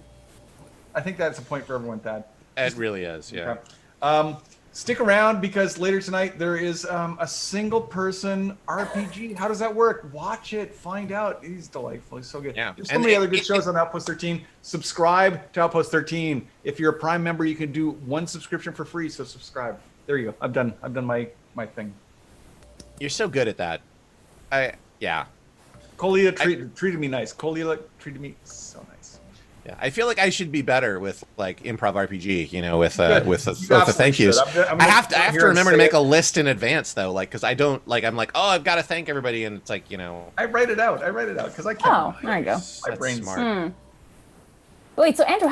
I think that's a point for everyone, Thad. It really is, yeah. Okay. Stick around because later tonight there is a single person RPG. How does that work? Watch it, find out. He's delightful. He's so good. Yeah. There's so many other good shows on Outpost 13. Subscribe to Outpost 13. If you're a Prime member, you can do one subscription for free. So subscribe. There you go. I've done my thing. You're so good at that. Yeah. Colila treated me nice. Colila treated me so nice. Yeah, I feel like I should be better with like improv RPG, with a thank yous. I have to remember to make a list in advance though, like because I don't like I'm like I've got to thank everybody, and it's like I write it out because I can't. Oh, there you go. My brain's smart. Wait, so Andrew,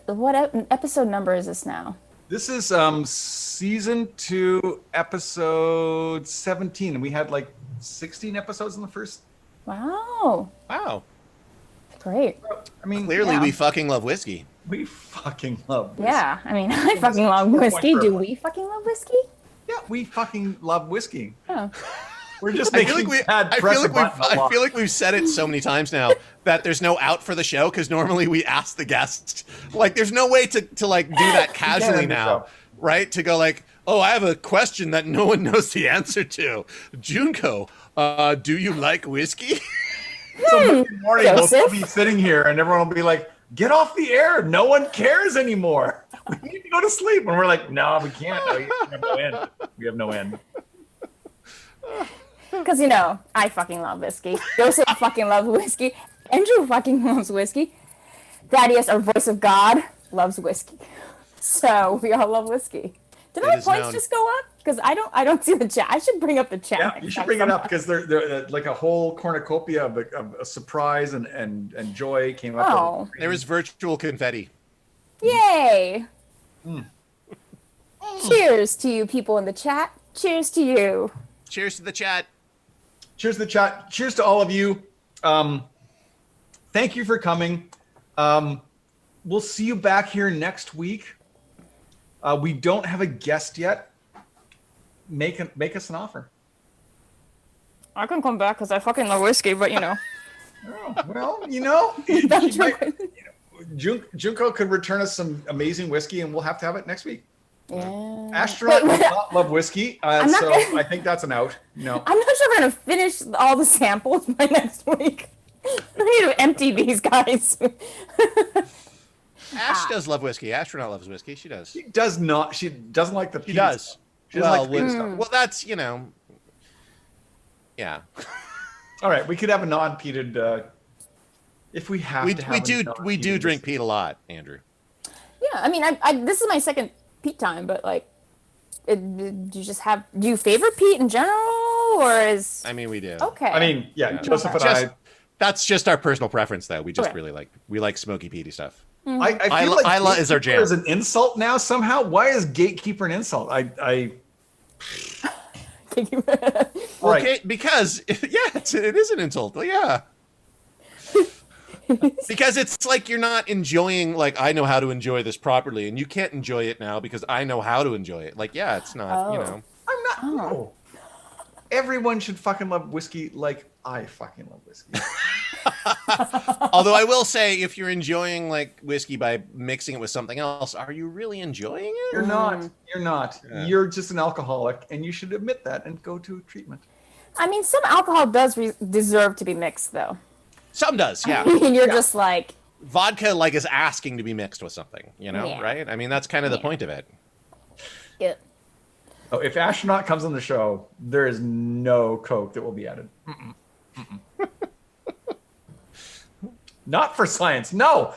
what episode number is this now? This is season 2, episode 17, and we had like 16 episodes in the first. Wow. Great. I mean, clearly we fucking love whiskey. We fucking love whiskey. Yeah, I mean, I fucking love whiskey. Do we fucking love whiskey? Yeah, we fucking love whiskey. Oh. We're just I making feel like bad I feel like we've said it so many times now that there's no out for the show because normally we ask the guests. Like, there's no way to like do that casually now, right? To go like, oh, I have a question that no one knows the answer to. Junko, do you like whiskey? So Monday morning we'll still be sitting here and everyone will be like, get off the air. No one cares anymore. We need to go to sleep. And we're like, no, we can't. No, we have no end. We have no end. Because, you know, I fucking love whiskey. Joseph fucking loves whiskey. Andrew fucking loves whiskey. Thaddeus, our voice of God, loves whiskey. So we all love whiskey. Did my points just go up? Because I don't see the chat. I should bring up the chat. Yeah, you should bring it up because they're like a whole cornucopia of a surprise and joy came up. Oh. There was virtual confetti. Yay! Cheers to you people in the chat. Cheers to you. Cheers to the chat. Cheers to the chat. Cheers to all of you. Thank you for coming. We'll see you back here next week. We don't have a guest yet. Make us an offer. I can come back because I fucking love whiskey, but you know. Oh, well, you know, Junko could return us some amazing whiskey, and we'll have to have it next week. Yeah. Astronaut does not love whiskey, so I think that's an out. No. I'm not sure we're going to finish all the samples by next week. We need to empty these guys. Ash does love whiskey. Astronaut loves whiskey. She does. She does not. She doesn't like the. She does. She doesn't like the peat stuff. Well, that's, you know. Yeah. All right, we could have a non-peated. If we have to have we do drink peat a lot, Andrew. Yeah, I mean, I this is my second peat time, but like, do you favor peat in general, or is? I mean, we do. Okay. I mean, yeah, Joseph and I. That's just our personal preference, though. We just really like smoky peaty stuff. I feel like Isla is our jam. Is an insult now somehow. Why is gatekeeper an insult? Okay, because it is an insult. Yeah. Because it's like you're not enjoying, like, I know how to enjoy this properly, and you can't enjoy it now because I know how to enjoy it. Like, yeah, it's not, you know. I'm not. No. Everyone should fucking love whiskey like I fucking love whiskey. Although I will say, if you're enjoying, like, whiskey by mixing it with something else, are you really enjoying it? You're not. You're not. Yeah. You're just an alcoholic, and you should admit that and go to treatment. I mean, some alcohol does deserve to be mixed, though. Some does, yeah. And you're just like... Vodka, like, is asking to be mixed with something, you know, right? I mean, that's kind of the point of it. Yeah. Oh, if Astronaut comes on the show, there is no Coke that will be added. Not for science. No.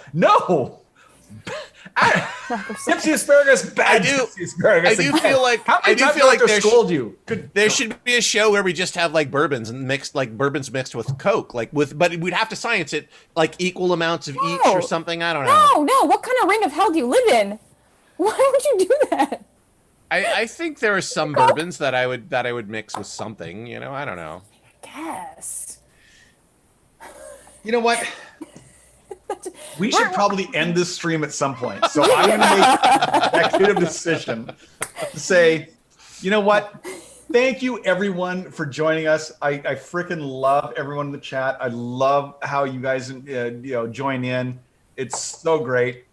Gypsy asparagus, bad gypsy asparagus. I do feel like scold you. There should be a show where we just have like bourbons mixed with Coke, but we'd have to science it, like equal amounts of each or something. I don't know. No. What kind of ring of hell do you live in? Why would you do that? I think there are some bourbons that I would mix with something. You know, I don't know. I guess. You know what? We should probably end this stream at some point. So I'm going to make that kind of decision to say, you know what? Thank you, everyone, for joining us. I freaking love everyone in the chat. I love how you guys join in. It's so great.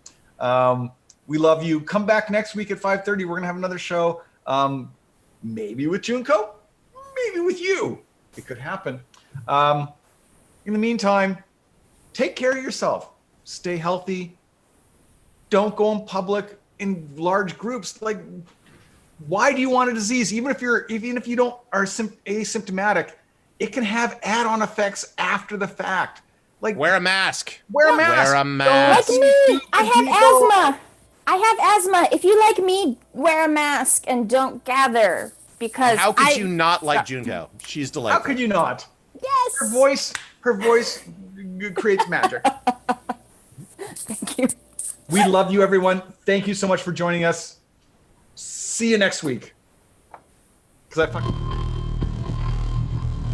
We love you. Come back next week at 5:30. We're going to have another show, maybe with Junko, maybe with you. It could happen. In the meantime, take care of yourself. Stay healthy. Don't go in public in large groups. Like, why do you want a disease? Even if you don't are asymptomatic, it can have add-on effects after the fact. Like, wear a mask. Wear a mask. Wear a mask. Like me, I have asthma. If you like me, wear a mask and don't gather. Because how could you not like Junko? She's delightful. How could you not? Yes. Her voice creates magic. Thank you. We love you, everyone. Thank you so much for joining us. See you next week. Because I fucking...